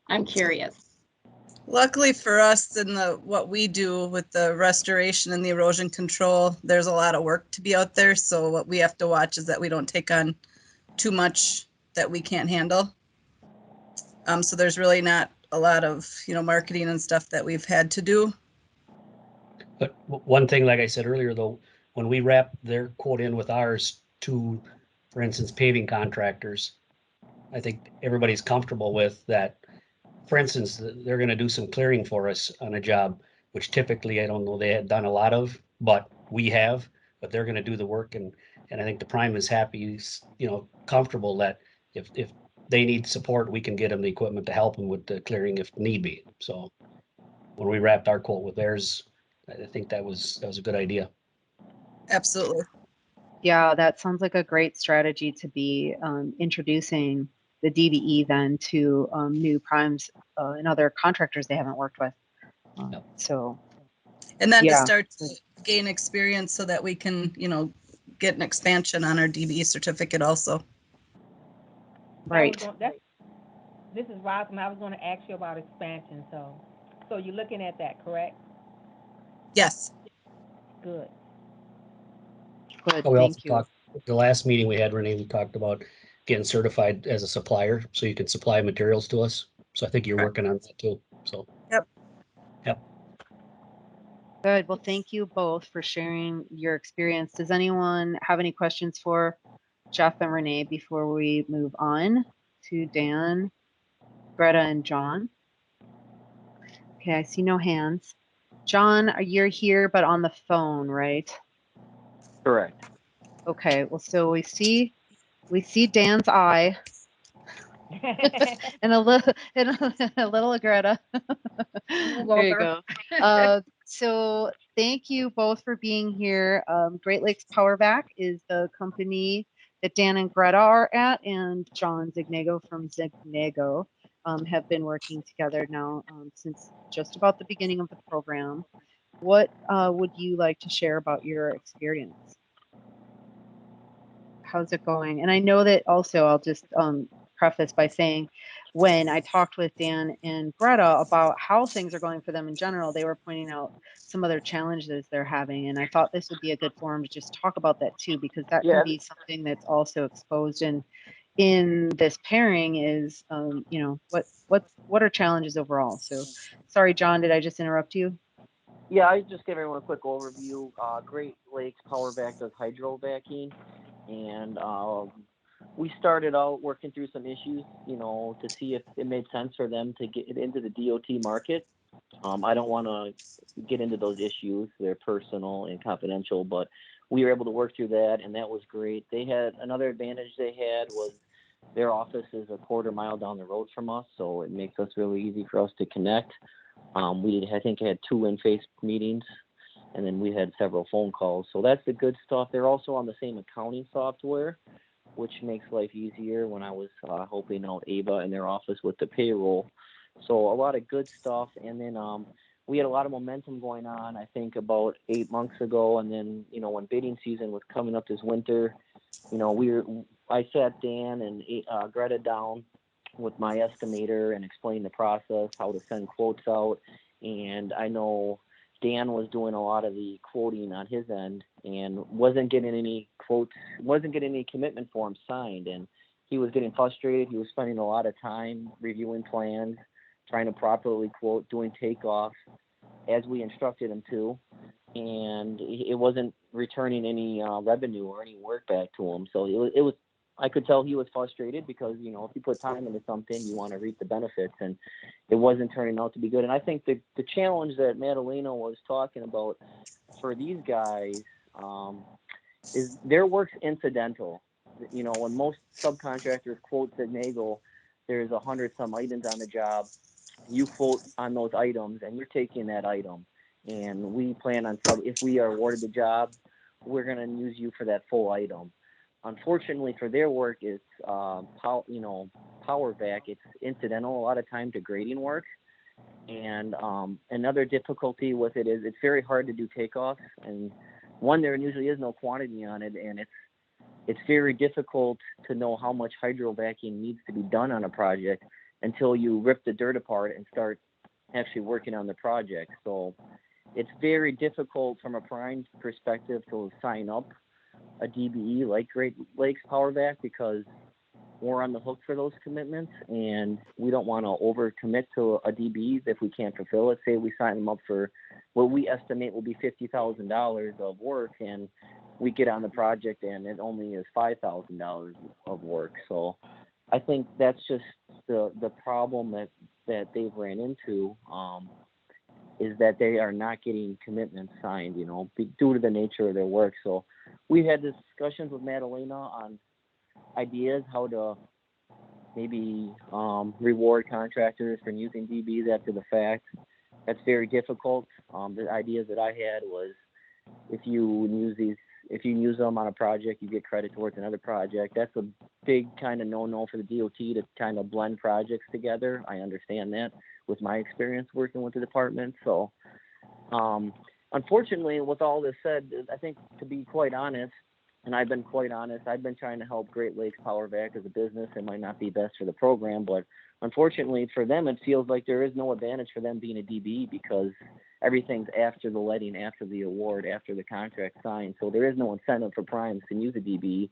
I'm curious. Luckily for us, in what we do with the restoration and the erosion control, there's a lot of work to be out there. So what we have to watch is that we don't take on too much that we can't handle. So there's really not a lot of, marketing and stuff that we've had to do. But one thing, like I said earlier, though, when we wrap their quote in with ours to, for instance, paving contractors, I think everybody's comfortable with that. For instance, they're going to do some clearing for us on a job, which typically, I don't know, they had done a lot of, but we have, but they're going to do the work. And I think the prime is happy, comfortable that if they need support, we can get them the equipment to help them with the clearing if need be. So when we wrapped our quote with theirs, I think that was a good idea. Absolutely. Yeah, that sounds like a great strategy to be introducing the DBE then to new primes and other contractors they haven't worked with. So, and then yeah. to start to gain experience so that we can, get an expansion on our DBE certificate also. Right. This is Roslyn. I was going to ask you about expansion. So you're looking at that, correct? Yes. Good. Good. We also Thank you. talked, the last meeting we had, Renee, we talked about getting certified as a supplier so you can supply materials to us. So I think you're working on that too. So. Yep. Good. Well, thank you both for sharing your experience. Does anyone have any questions for Jeff and Renee before we move on to Dan, Greta, and John? Okay, I see no hands. John, you're here, but on the phone, right? Correct. Okay, well, so we see Dan's eye and a little Greta. There you go. So thank you both for being here. Great Lakes Powerback is the company that Dan and Greta are at, and John Zignego from Zignego have been working together now since just about the beginning of the program. What would you like to share about your experience? How's it going? And I know that also I'll just preface by saying when I talked with Dan and Greta about how things are going for them in general, they were pointing out some other challenges they're having. And I thought this would be a good forum to just talk about that too, because that can be something that's also exposed in this pairing is, you know, what are challenges overall? So sorry, John, did I just interrupt you? Yeah, I just give everyone a quick overview. Great Lakes Powerback does hydrovacking, and we started out working through some issues, you know, to see if it made sense for them to get into the DOT market. I don't want to get into those issues; they're personal and confidential. But we were able to work through that, and that was great. They had another advantage they had was their office is a quarter mile down the road from us, so it makes us really easy for us to connect. I think had 2 in-face meetings, and then we had several phone calls. So that's the good stuff. They're also on the same accounting software, which makes life easier when I was helping out Ava in their office with the payroll. So a lot of good stuff. And then we had a lot of momentum going on, I think about 8 months ago. And then, you know, when bidding season was coming up this winter, you know, I sat Dan and Greta down with my estimator and explain the process, how to send quotes out. And I know Dan was doing a lot of the quoting on his end and wasn't getting any quotes, wasn't getting any commitment forms signed. And he was getting frustrated. He was spending a lot of time reviewing plans, trying to properly quote, doing takeoff as we instructed him to. And it wasn't returning any revenue or any work back to him. So it was I could tell he was frustrated because, you know, if you put time into something, you want to reap the benefits, and it wasn't turning out to be good. And I think the challenge that Marlena was talking about for these guys is their work's incidental. You know, when most subcontractors quote Zignego, there's 100 some items on the job. You quote on those items, and you're taking that item. And we plan on if we are awarded the job, we're going to use you for that full item. Unfortunately for their work, it's Powerback. It's incidental a lot of time to grading work, and another difficulty with it is it's very hard to do takeoffs. And one, there usually is no quantity on it, and it's very difficult to know how much hydrovacking needs to be done on a project until you rip the dirt apart and start actually working on the project. So it's very difficult from a prime perspective to sign up a DBE like Great Lakes Powerback because we're on the hook for those commitments, and we don't want to overcommit to a DBE if we can't fulfill it. Say we sign them up for what we estimate will be $50,000 of work, and we get on the project and it only is $5,000 of work. So I think that's just the problem that they've ran into, is that they are not getting commitments signed, you know, due to the nature of their work. So we've had discussions with Marlena on ideas how to maybe reward contractors for using DBs after the fact. That's very difficult. The ideas that I had was if you use them on a project, you get credit towards another project. That's a big kind of no-no for the DOT to kind of blend projects together. I understand that with my experience working with the department. So unfortunately, with all this said, I think to be quite honest, and I've been quite honest, I've been trying to help Great Lakes Powerback as a business. It might not be best for the program, but unfortunately for them, it feels like there is no advantage for them being a DBE because everything's after the letting, after the award, after the contract signed. So there is no incentive for primes to use a DBE.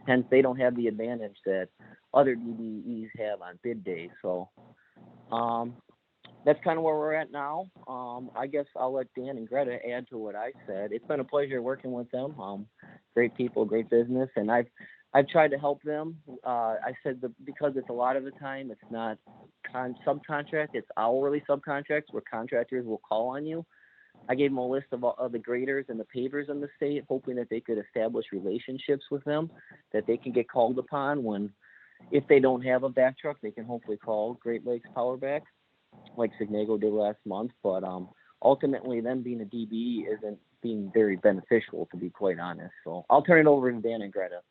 Hence, they don't have the advantage that other DBEs have on bid day. So that's kind of where we're at now. I guess I'll let Dan and Greta add to what I said. It's been a pleasure working with them. Great people, great business, and I've tried to help them. I said because it's a lot of the time it's not subcontract, it's hourly subcontracts where contractors will call on you. I gave them a list of all of the graders and the pavers in the state, hoping that they could establish relationships with them, that they can get called upon when, if they don't have a back truck, they can hopefully call Great Lakes Power back, like Signago did last month. But ultimately, them being a DBE isn't being very beneficial, to be quite honest. So I'll turn it over to Dan and Greta.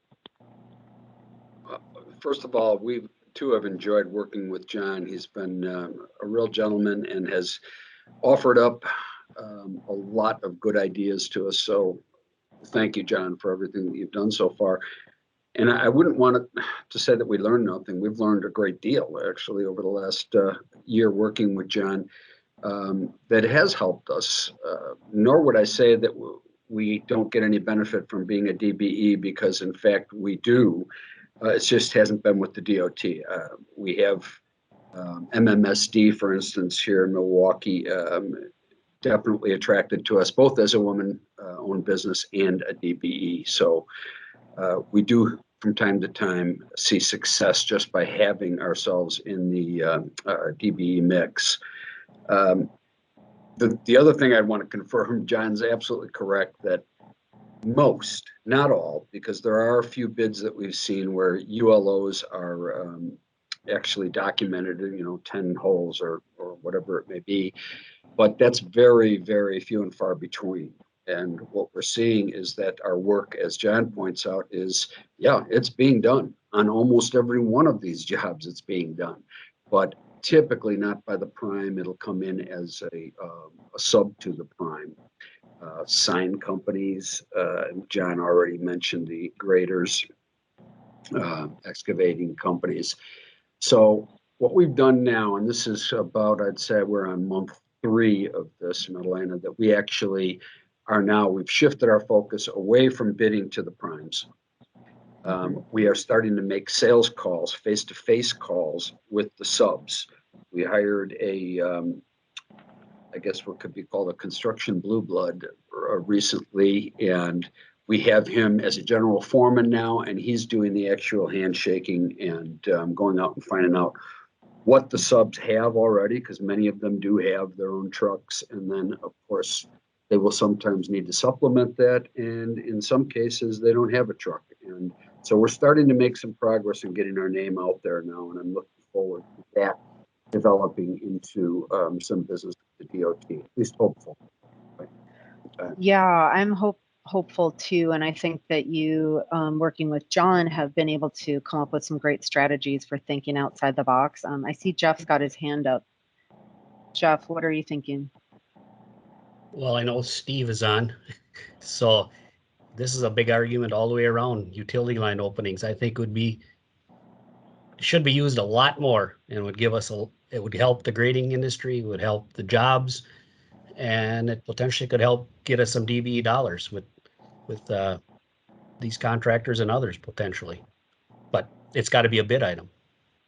First of all, we too have enjoyed working with John. He's been a real gentleman and has offered up a lot of good ideas to us. So thank you, John, for everything that you've done so far. And I wouldn't want to say that we learned nothing. We've learned a great deal, actually, over the last year working with John that has helped us. Nor would I say that we don't get any benefit from being a DBE, because, in fact, we do. It just hasn't been with the DOT. We have MMSD, for instance, here in Milwaukee, definitely attracted to us, both as a woman-owned business and a DBE. So we do, from time to time, see success just by having ourselves in the DBE mix. The other thing I'd want to confirm, John's absolutely correct that most, not all, because there are a few bids that we've seen where ULOs are actually documented in 10 holes or whatever it may be, but that's very, very few and far between. And what we're seeing is that our work, as John points out, is, yeah, it's being done on almost every one of these jobs. It's being done, but typically not by the prime. It'll come in as a sub to the prime. Sign companies, John already mentioned the graders, excavating companies. So what we've done now, and this is about, I'd say we're on month 3 of this, Marlena, that we actually are now, we've shifted our focus away from bidding to the primes. We are starting to make sales calls, face-to-face calls with the subs. We hired I guess what could be called a construction blue blood recently, and we have him as a general foreman now, and he's doing the actual handshaking and going out and finding out what the subs have already, because many of them do have their own trucks, and then of course they will sometimes need to supplement that, and in some cases they don't have a truck. And so we're starting to make some progress in getting our name out there now, and I'm looking forward to that developing into some business with the DOT, at least hopeful. Yeah, I'm hopeful too, and I think that you, working with John, have been able to come up with some great strategies for thinking outside the box. I see Jeff's got his hand up. Jeff, what are you thinking? Well, I know Steve is on, so this is a big argument all the way around. Utility line openings, I think, should be used a lot more, and would give us it would help the grading industry, would help the jobs, and it potentially could help get us some DBE dollars with these contractors and others potentially. But it's got to be a bid item,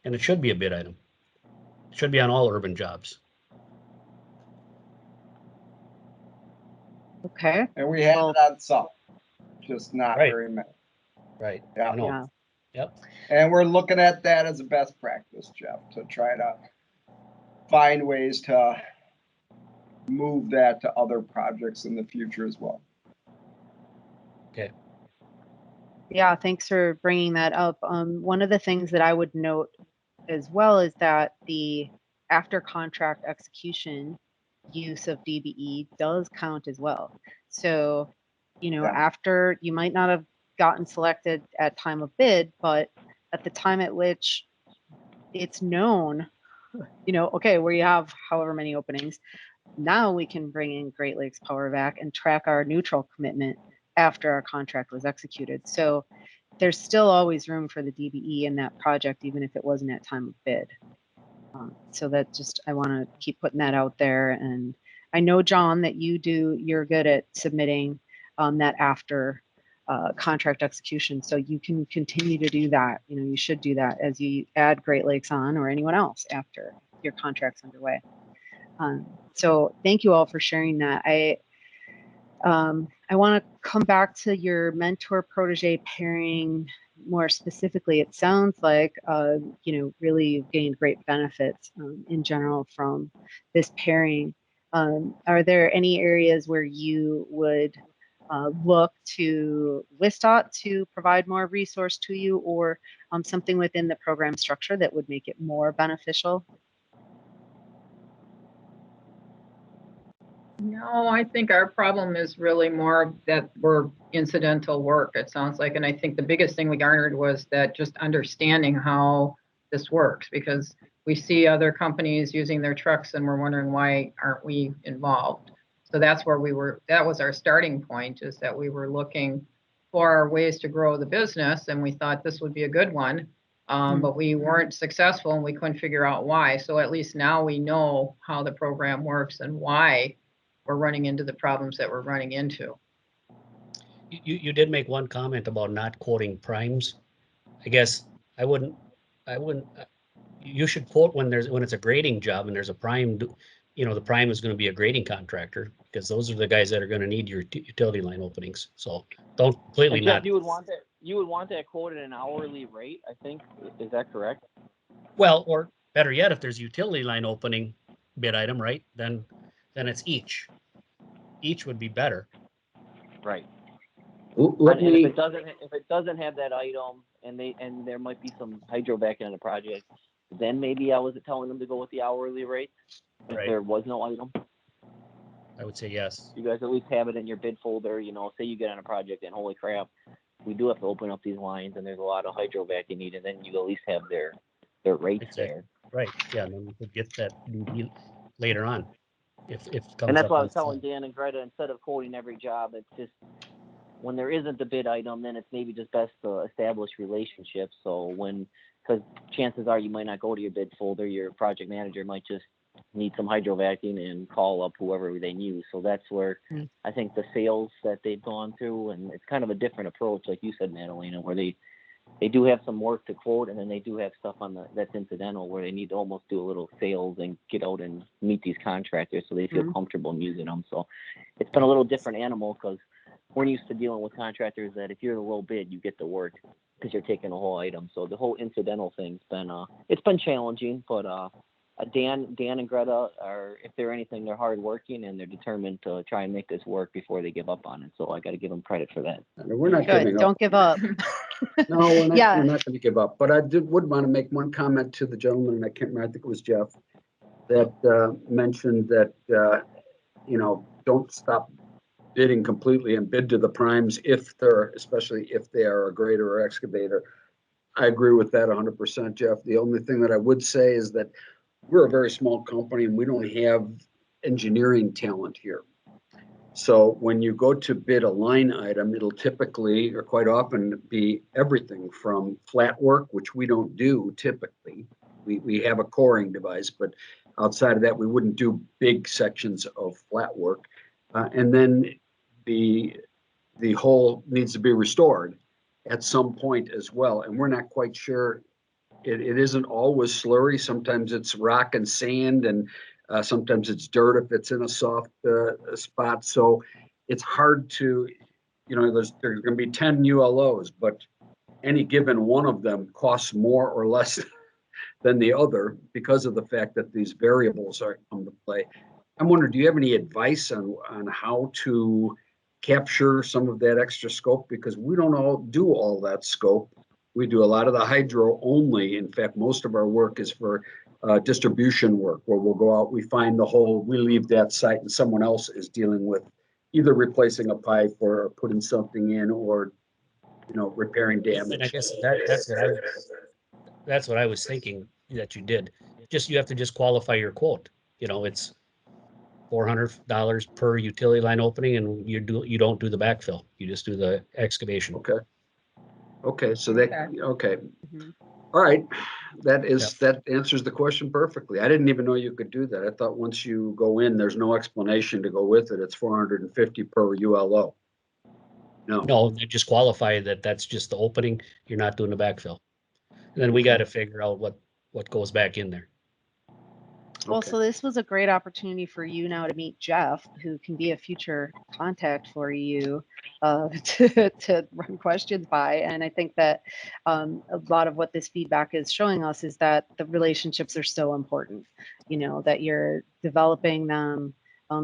and it should be a bid item. It should be on all urban jobs. Okay. And we have it on some, just not Right. very many. Right. Yeah. Yeah. Yep. And we're looking at that as a best practice, Jeff, to try to find ways to move that to other projects in the future as well. Okay. Yeah, thanks for bringing that up. One of the things that I would note as well is that the after contract execution use of DBE does count as well. So, after you might not have gotten selected at time of bid, but at the time at which it's known, okay, where you have however many openings, now we can bring in Great Lakes Power back and track our neutral commitment after our contract was executed. So there's still always room for the DBE in that project, even if it wasn't at time of bid. So that I want to keep putting that out there. And I know, John, that you're good at submitting that after contract execution. So you can continue to do that. You should do that as you add Great Lakes on, or anyone else after your contract's underway. So thank you all for sharing that. I want to come back to your mentor protege pairing more specifically. It sounds like, really you've gained great benefits in general from this pairing. Are there any areas where you would look to WSDOT to provide more resource to you, or something within the program structure that would make it more beneficial? No, I think our problem is really more that we're incidental work, it sounds like. And I think the biggest thing we garnered was that just understanding how this works, because we see other companies using their trucks and we're wondering why aren't we involved? So that's where we were, that was our starting point, is that we were looking for ways to grow the business, and we thought this would be a good one. But we weren't successful and we couldn't figure out why. So at least now we know how the program works and why we're running into the problems that we're running into. You did make one comment about not quoting primes. I guess I wouldn't, you should quote when it's a grading job and there's a prime, the prime is going to be a grading contractor, because those are the guys that are going to need your utility line openings. So don't completely And Jeff, not. you would want that quoted at an hourly rate, I think. Is that correct? Well, or better yet, if there's a utility line opening bid item, right, then it's each. Each would be better. Right. Let And me, if it doesn't have that item, and there might be some hydro backing on the project, then maybe I was telling them to go with the hourly rate if Right. there was no item. I would say yes. You guys at least have it in your bid folder. Say you get on a project and holy crap, we do have to open up these lines and there's a lot of hydro vac you need, and then you at least have their rates there. Right. Yeah. And then we could get that later on if it comes And that's up why I on was telling file. Dan and Greta, instead of quoting every job, it's just when there isn't a bid item, then it's maybe just best to establish relationships. So because chances are you might not go to your bid folder, your project manager might just need some hydro vacuum and call up whoever they use. So that's where I think the sales that they've gone through, and it's kind of a different approach, like you said, Madalena, where they do have some work to quote, and then they do have stuff that's incidental, where they need to almost do a little sales and get out and meet these contractors so they feel comfortable in using them. So it's been a little different animal, because we're used to dealing with contractors that if you're the low bid, you get the work because you're taking a whole item. So the whole incidental thing's been it's been challenging, but Dan and Greta are, if they're anything, they're hardworking and they're determined to try and make this work before they give up on it. So I got to give them credit for that. we're not Good. giving up. Don't give up. No, we're not, Yeah. we're not going to give up. But I would want to make one comment to the gentleman, and I can't remember, I think it was Jeff, that mentioned that, don't stop bidding completely and bid to the primes especially if they are a grader or excavator. I agree with that 100%, Jeff. The only thing that I would say is that we're a very small company and we don't have engineering talent here. So when you go to bid a line item, it'll typically or quite often be everything from flat work, which we don't do typically. We have a coring device, but outside of that, we wouldn't do big sections of flat work. And then the whole needs to be restored at some point as well. And we're not quite sure. It isn't always slurry. Sometimes it's rock and sand, and sometimes it's dirt if it's in a soft spot. So it's hard to, there's going to be 10 ULOs, but any given one of them costs more or less than the other because of the fact that these variables are come to play. I'm wondering, do you have any advice on how to capture some of that extra scope? Because we don't all do all that scope. We do a lot of the hydro only. In fact, most of our work is for distribution work, where we'll go out, we find the hole, we leave that site, and someone else is dealing with either replacing a pipe or putting something in, or repairing damage. And I guess that's what I was thinking that you did. You have to just qualify your quote. It's $400 per utility line opening, and you don't do the backfill. You just do the excavation. Okay. So okay. All right. That answers the question perfectly. I didn't even know you could do that. I thought once you go in, there's no explanation to go with it. It's $450 per ULO. No, just qualify that's just the opening. You're not doing the backfill. And then we got to figure out what goes back in there. Well, so this was a great opportunity for you now to meet Jeff, who can be a future contact for you to run questions by. And I think that a lot of what this feedback is showing us is that the relationships are still important, that you're developing them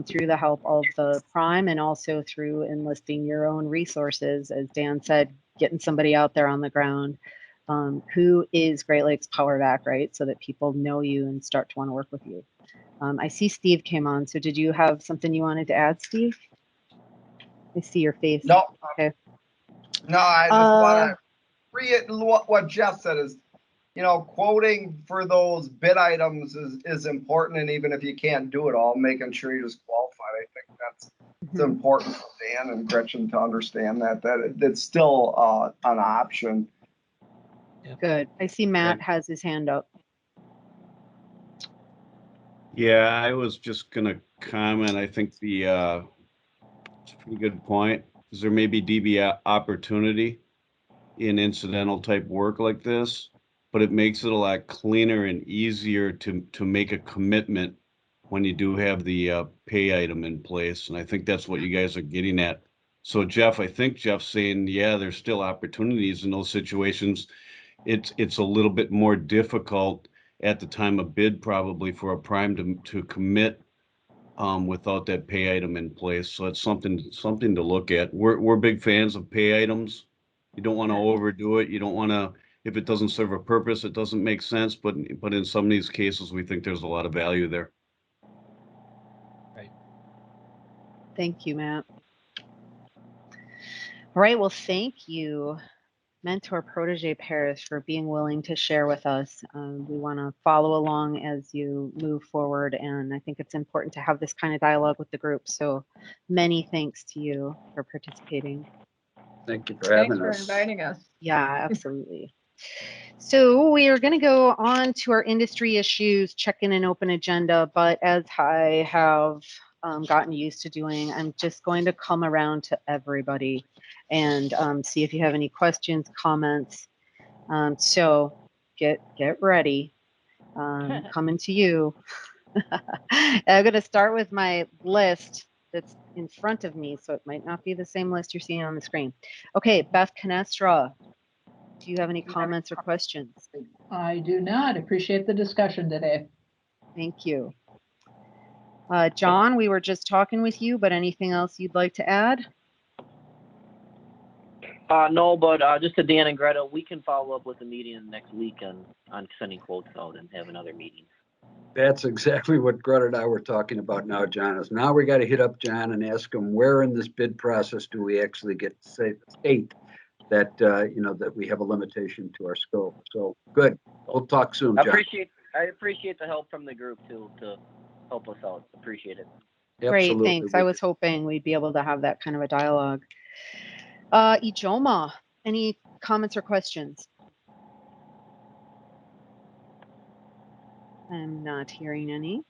through the help of the prime and also through enlisting your own resources, as Dan said, getting somebody out there on the ground who is Great Lakes Power Back, right? So that people know you and start to want to work with you. I see Steve came on. So did you have something you wanted to add, Steve? I see your face. No. Okay. No, I just want to reiterate what Jeff said is, you know, quoting for those bid items is important. And even if you can't do it all, making sure you just qualify. I think that's it's important for Dan and Gretchen to understand that it's still an option. Good. I see Matt has his hand up. Yeah, I was just gonna comment. I think it's a pretty good point, because there may be DB opportunity in incidental type work like this, but it makes it a lot cleaner and easier to make a commitment when you do have the pay item in place. And I think that's what you guys are getting at. So Jeff, I think Jeff's saying, yeah, there's still opportunities in those situations. It's a little bit more difficult at the time of bid probably for a prime to commit without that pay item in place. So it's something to look at. We're big fans of pay items. You don't want to overdo it. You don't want to, if it doesn't serve a purpose, it doesn't make sense. But in some of these cases, we think there's a lot of value there. Right. Thank you, Matt. All right. Well, thank you, mentor protege pairs, for being willing to share with us. We want to follow along as you move forward, and I think it's important to have this kind of dialogue with the group. So many thanks to you for participating. Thank you for having us. Thanks for inviting us. Yeah, absolutely. So we are going to go on to our industry issues, check-in and open agenda, but as I have gotten used to doing, I'm just going to come around to everybody and see if you have any questions, comments. So get ready. Coming to you. I'm going to start with my list that's in front of me, so it might not be the same list you're seeing on the screen. Okay, Beth Canestra, do you have any comments or questions? I do not. Appreciate the discussion today. Thank you. John, we were just talking with you, but anything else you'd like to add? No, but just to Dan and Greta, we can follow up with a meeting next week on sending quotes out and have another meeting. That's exactly what Greta and I were talking about now, John, is now we got to hit up John and ask him where in this bid process do we actually get to state that, you know, that we have a limitation to our scope. So good. We'll talk soon, John. I appreciate the help from the group too, to help us out. Appreciate it. Great, Absolutely. thanks. I was hoping we'd be able to have that kind of a dialogue. Ijoma, any comments or questions? I'm not hearing any.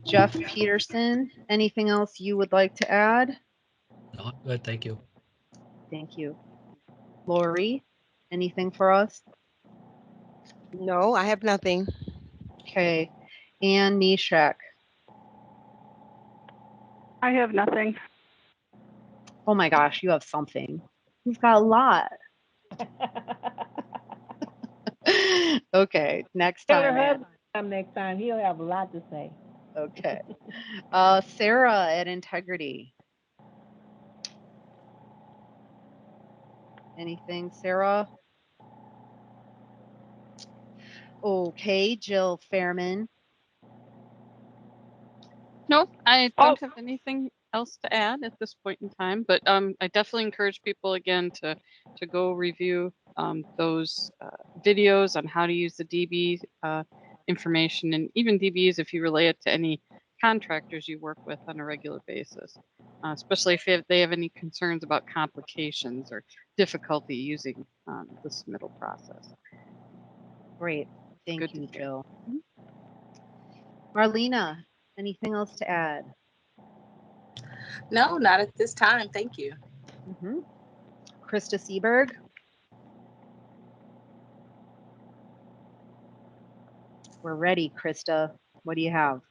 Jeff Peterson, anything else you would like to add? No, good, thank you. Thank you. Lori, anything for us? No, I have nothing. Okay. Ann Nishak. I have nothing. Oh my gosh, you have something. You've got a lot. Okay, next Tell her time, Ann. husband to come next time. He'll have a lot to say. Okay. Sarah at Integrity. Anything, Sarah? Okay, Jill Fairman. No, I don't have anything else to add at this point in time, but I definitely encourage people again to go review those videos on how to use the DB information, and even DBs if you relay it to any contractors you work with on a regular basis, especially if they have any concerns about complications or difficulty using the submittal process. Great. Thank you, Jill. Marlena, anything else to add? No, not at this time. Thank you. Krista Seberg. We're ready, Krista. What do you have?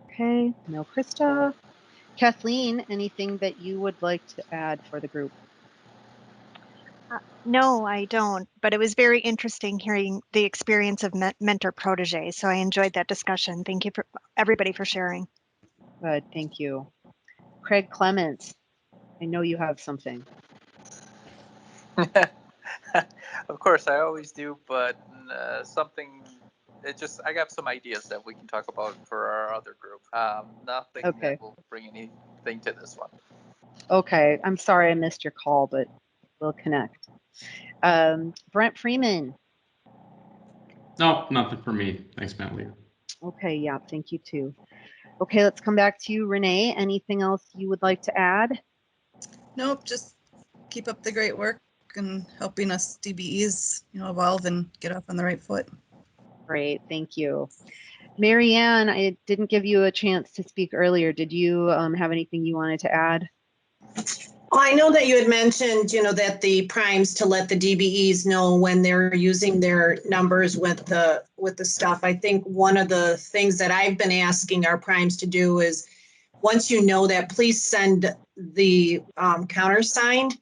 Okay, no Krista. Kathleen, anything that you would like to add for the group? No, I don't, but it was very interesting hearing the experience of mentor protege. So I enjoyed that discussion. Thank you for everybody for sharing. Good, thank you. Craig Clements, I know you have something. Of course, I always do, but something. I got some ideas that we can talk about for our other group. Nothing Okay. that will bring anything to this one. Okay, I'm sorry I missed your call, but we'll connect. Brent Freeman. No, nothing for me. Thanks, Marlena. Okay, yeah, thank you too. Okay, let's come back to you, Renee. Anything else you would like to add? Nope, just keep up the great work and helping us DBEs, evolve and get off on the right foot. Great, thank you. Marianne, I didn't give you a chance to speak earlier. Did you have anything you wanted to add? Well, I know that you had mentioned, that the primes to let the DBEs know when they're using their numbers with the stuff. I think one of the things that I've been asking our primes to do is, once you know that, please send the countersigned,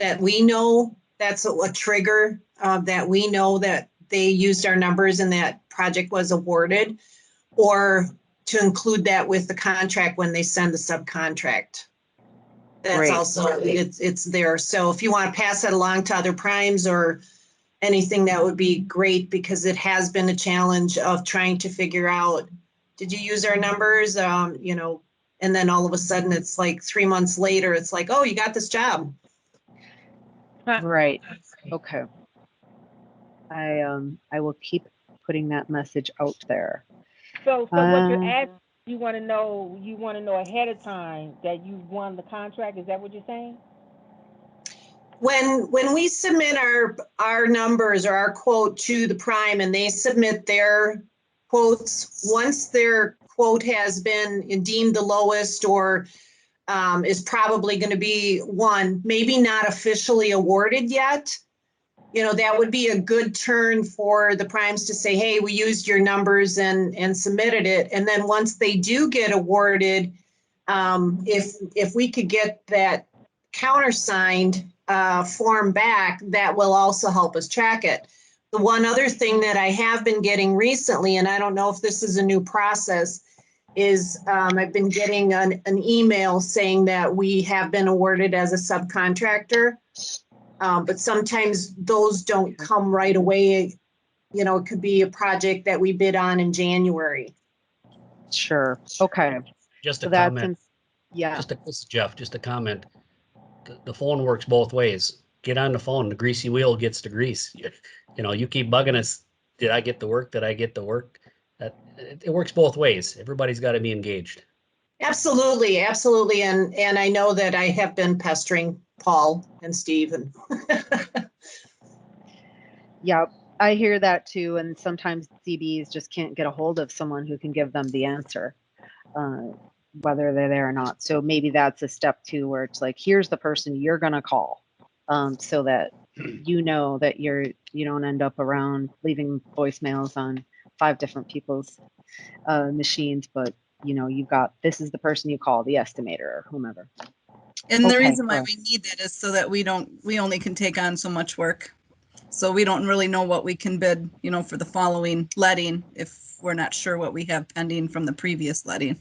that we know that's a trigger, that we know that they used our numbers and that project was awarded, or to include that with the contract when they send the subcontract. That's Great. also, it's there. So if you want to pass that along to other primes or anything, that would be great, because it has been a challenge of trying to figure out, did you use our numbers? And then all of a sudden it's like 3 months later, it's like, oh, you got this job. Right. Okay. I will keep putting that message out there. So what you're asking, you want to know ahead of time that you won the contract. Is that what you're saying? When we submit our numbers or our quote to the prime and they submit their quotes, once their quote has been deemed the lowest or is probably going to be one, maybe not officially awarded yet, that would be a good turn for the primes to say, hey, we used your numbers and submitted it. And then once they do get awarded, if we could get that countersigned form back, that will also help us track it. The one other thing that I have been getting recently, and I don't know if this is a new process, is I've been getting an email saying that we have been awarded as a subcontractor. But sometimes those don't come right away. It could be a project that we bid on in January. Sure. Okay. Just a So comment. Yeah. This is Jeff, just a comment. The phone works both ways. Get on the phone. The greasy wheel gets the grease. You keep bugging us. Did I get the work? Did I get the work? It works both ways. Everybody's got to be engaged. Absolutely. Absolutely. And I know that I have been pestering Paul and Steve. Yeah, I hear that too. And sometimes DBs just can't get a hold of someone who can give them the answer, whether they're there or not. So maybe that's a step two where it's like, here's the person you're going to call, so that you know that you don't end up around leaving voicemails on 5 different people's machines, but you've got, this is the person you call, the estimator or whomever. And the reason why we need that is so that we only can take on so much work. So we don't really know what we can bid, for the following letting if we're not sure what we have pending from the previous letting.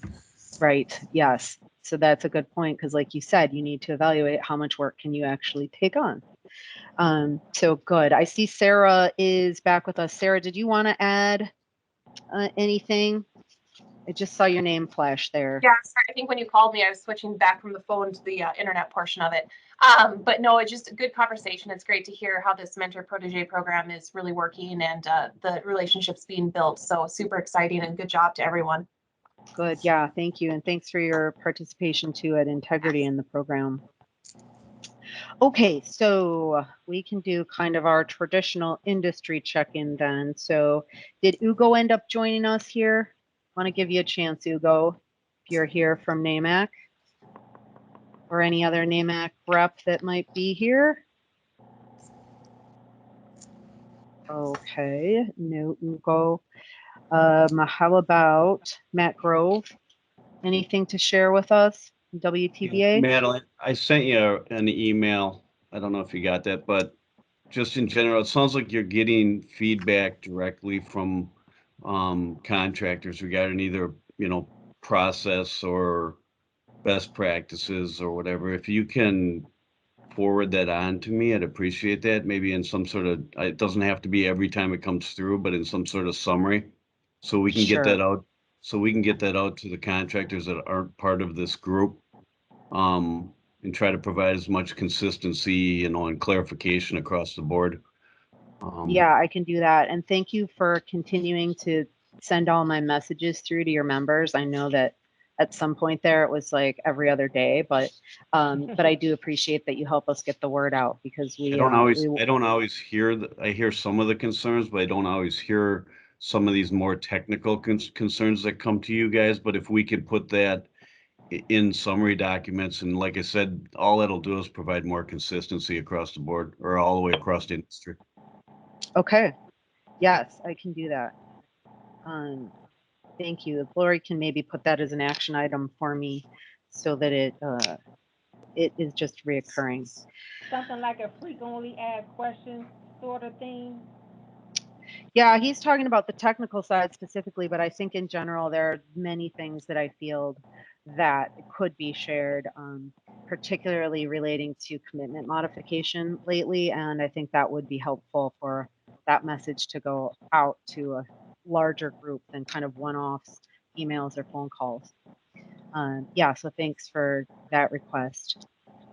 Right. Yes. So that's a good point, because like you said, you need to evaluate how much work can you actually take on. So good. I see Sarah is back with us. Sarah, did you want to add anything? I just saw your name flash there. Yeah, sorry. I think when you called me, I was switching back from the phone to the internet portion of it. But no, it's just a good conversation. It's great to hear how this mentor protege program is really working and the relationships being built. So super exciting and good job to everyone. Good. Yeah. Thank you. And thanks for your participation too at Integrity in the program. Okay, so we can do kind of our traditional industry check-in then. So did Ugo end up joining us here? Want to give you a chance, Ugo, if you're here from NAMAC or any other NAMAC rep that might be here. Okay, no Ugo. How about Matt Grove? Anything to share with us? WTBA? Madeline, I sent you an email I don't know if you got that, but just in general, it sounds like you're getting feedback directly from contractors regarding either, process or best practices or whatever. If you can forward that on to me, I'd appreciate that. Maybe in some sort of, it doesn't have to be every time it comes through, but in some sort of summary. So we can get that Sure. out. So we can get that out to the contractors that aren't part of this group. And try to provide as much consistency, and clarification across the board. Yeah, I can do that. And thank you for continuing to send all my messages through to your members. I know that at some point there it was like every other day, but I do appreciate that you help us get the word out because I don't always hear I hear some of the concerns, but I don't always hear some of these more technical concerns that come to you guys. But if we could put that in summary documents, and like I said, all it'll do is provide more consistency across the board or all the way across the industry. Okay. Yes, I can do that. Thank you. Lori can maybe put that as an action item for me so that it is just reoccurring. Something like a frequently asked questions sort of thing. Yeah, he's talking about the technical side specifically, but I think in general, there are many things that I feel that could be shared, particularly relating to commitment modification lately. And I think that would be helpful for that message to go out to a larger group than kind of one-offs, emails or phone calls. Yeah, so thanks for that request.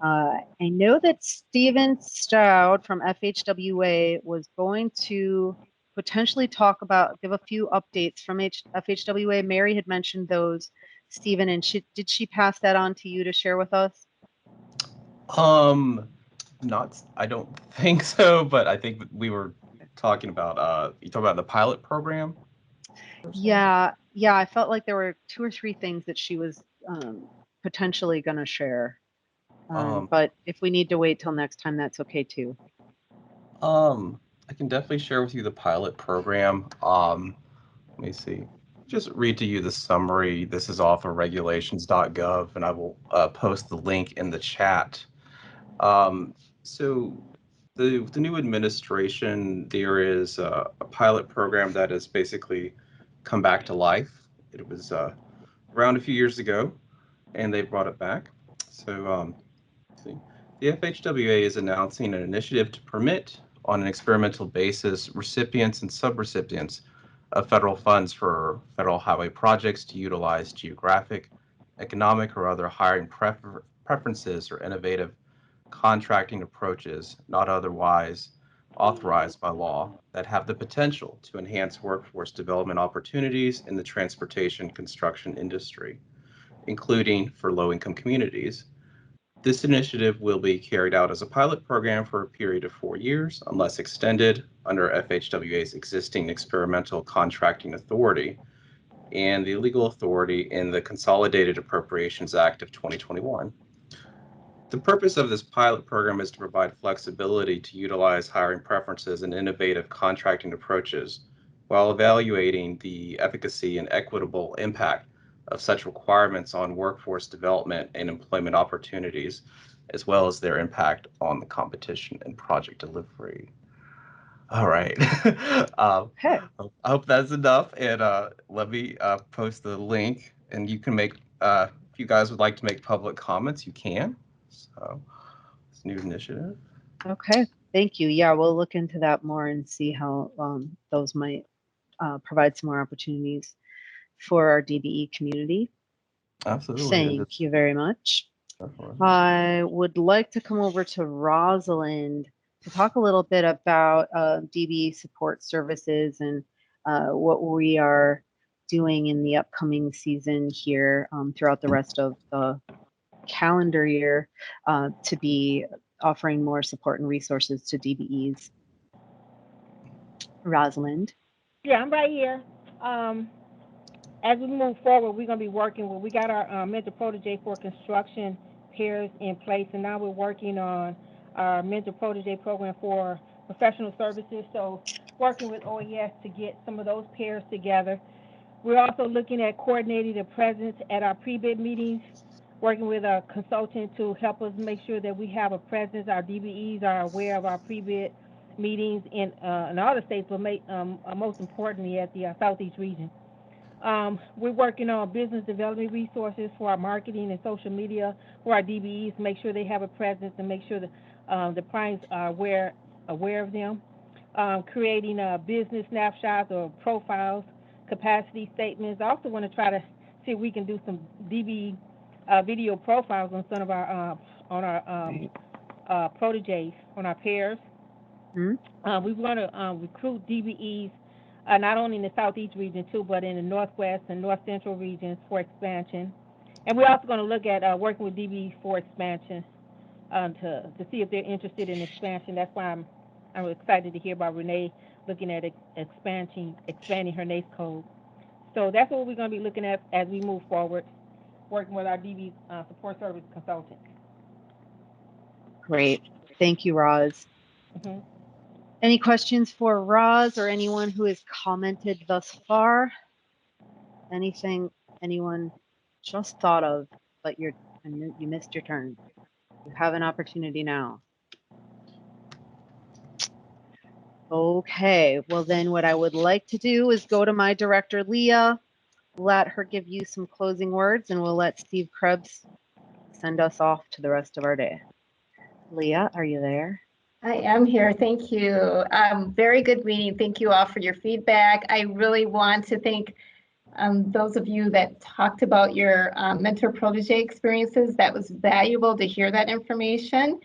I know that Steven Stroud from FHWA was going to potentially give a few updates from FHWA. Mary had mentioned those, Steven, and did she pass that on to you to share with us? I don't think so, but I think we were talking about, you talking about the pilot program? Yeah, I felt like there were 2 or 3 things that she was potentially going to share. But if we need to wait till next time, that's okay too. I can definitely share with you the pilot program. Let me see. Just read to you the summary. This is off of regulations.gov, and I will post the link in the chat. So the new administration, there is a pilot program that has basically come back to life. It was around a few years ago, and they brought it back. So let's see. The FHWA is announcing an initiative to permit, on an experimental basis, recipients and subrecipients of federal funds for federal highway projects to utilize geographic, economic, or other hiring preferences or innovative contracting approaches not otherwise authorized by law that have the potential to enhance workforce development opportunities in the transportation construction industry, including for low-income communities. This initiative will be carried out as a pilot program for a period of 4 years, unless extended under FHWA's existing experimental contracting authority and the legal authority in the Consolidated Appropriations Act of 2021. The purpose of this pilot program is to provide flexibility to utilize hiring preferences and innovative contracting approaches while evaluating the efficacy and equitable impact of such requirements on workforce development and employment opportunities, as well as their impact on the competition and project delivery. All right. I hope that's enough. And let me post the link, and you can make, if you guys would like to make public comments, you can. So it's a new initiative. Okay, thank you. Yeah, we'll look into that more and see how those might provide some more opportunities for our DBE community. Absolutely. Thank you very much. I would like to come over to Rosalind to talk a little bit about DBE support services and what we are doing in the upcoming season here throughout the rest of the calendar year to be offering more support and resources to DBEs. Rosalind. Yeah, I'm right here. As we move forward, we're going to be working with, we got our mentor protege for construction pairs in place, and now we're working on our mentor protege program for professional services. So working with OES to get some of those pairs together. We're also looking at coordinating the presence at our pre-bid meetings working with a consultant to help us make sure that we have a presence. Our DBEs are aware of our pre-bid meetings in all the states, but most importantly at the Southeast region. We're working on business development resources for our marketing and social media for our DBEs, make sure they have a presence and make sure that the primes are aware of them. Creating business snapshots or profiles, capacity statements. I also want to try to see if we can do some DB video profiles on some of our proteges, on our pairs. Mm-hmm. We want to recruit DBEs not only in the Southeast region too, but in the Northwest and North Central regions for expansion. And we're also going to look at working with DBEs for expansion to see if they're interested in expansion. That's why I'm excited to hear about Renee looking at expanding her NACE code. So that's what we're going to be looking at as we move forward, working with our DB support service consultant. Great. Thank you, Roz. Mm-hmm. Any questions for Roz or anyone who has commented thus far? Anything anyone just thought of, but you missed your turn? You have an opportunity now. Okay, well then what I would like to do is go to my director, Leah, let her give you some closing words, and we'll let Steve Krebs send us off to the rest of our day. Leah, are you there? I am here. Thank you. Very good meeting. Thank you all for your feedback. I really want to thank those of you that talked about your mentor protege experiences. That was valuable to hear that information.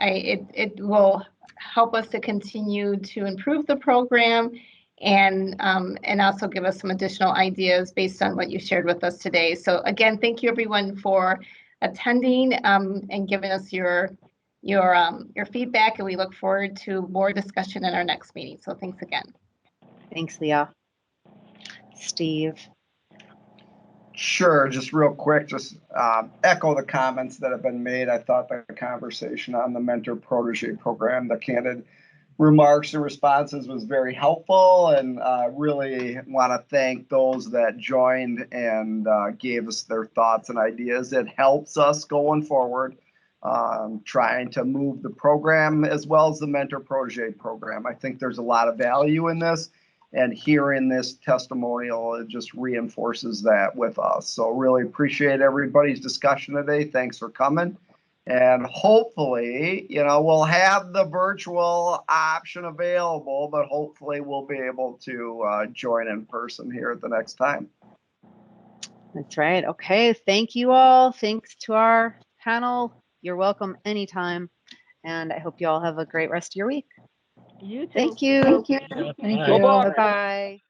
It will help us to continue to improve the program and also give us some additional ideas based on what you shared with us today. So again, thank you everyone for attending and giving us your feedback, and we look forward to more discussion in our next meeting. So thanks again. Thanks, Leah. Steve. Sure, just real quick, just echo the comments that have been made. I thought the conversation on the mentor protege program, the candid remarks and responses was very helpful, and really want to thank those that joined and gave us their thoughts and ideas. It helps us going forward, trying to move the program as well as the mentor protege program. I think there's a lot of value in this, and hearing this testimonial, it just reinforces that with us. So really appreciate everybody's discussion today. Thanks for coming. And hopefully, we'll have the virtual option available, but hopefully we'll be able to join in person here at the next time. That's right. Okay. Thank you all. Thanks to our panel. You're welcome anytime. And I hope you all have a great rest of your week. You too. Thank you. Thank you. Bye-bye.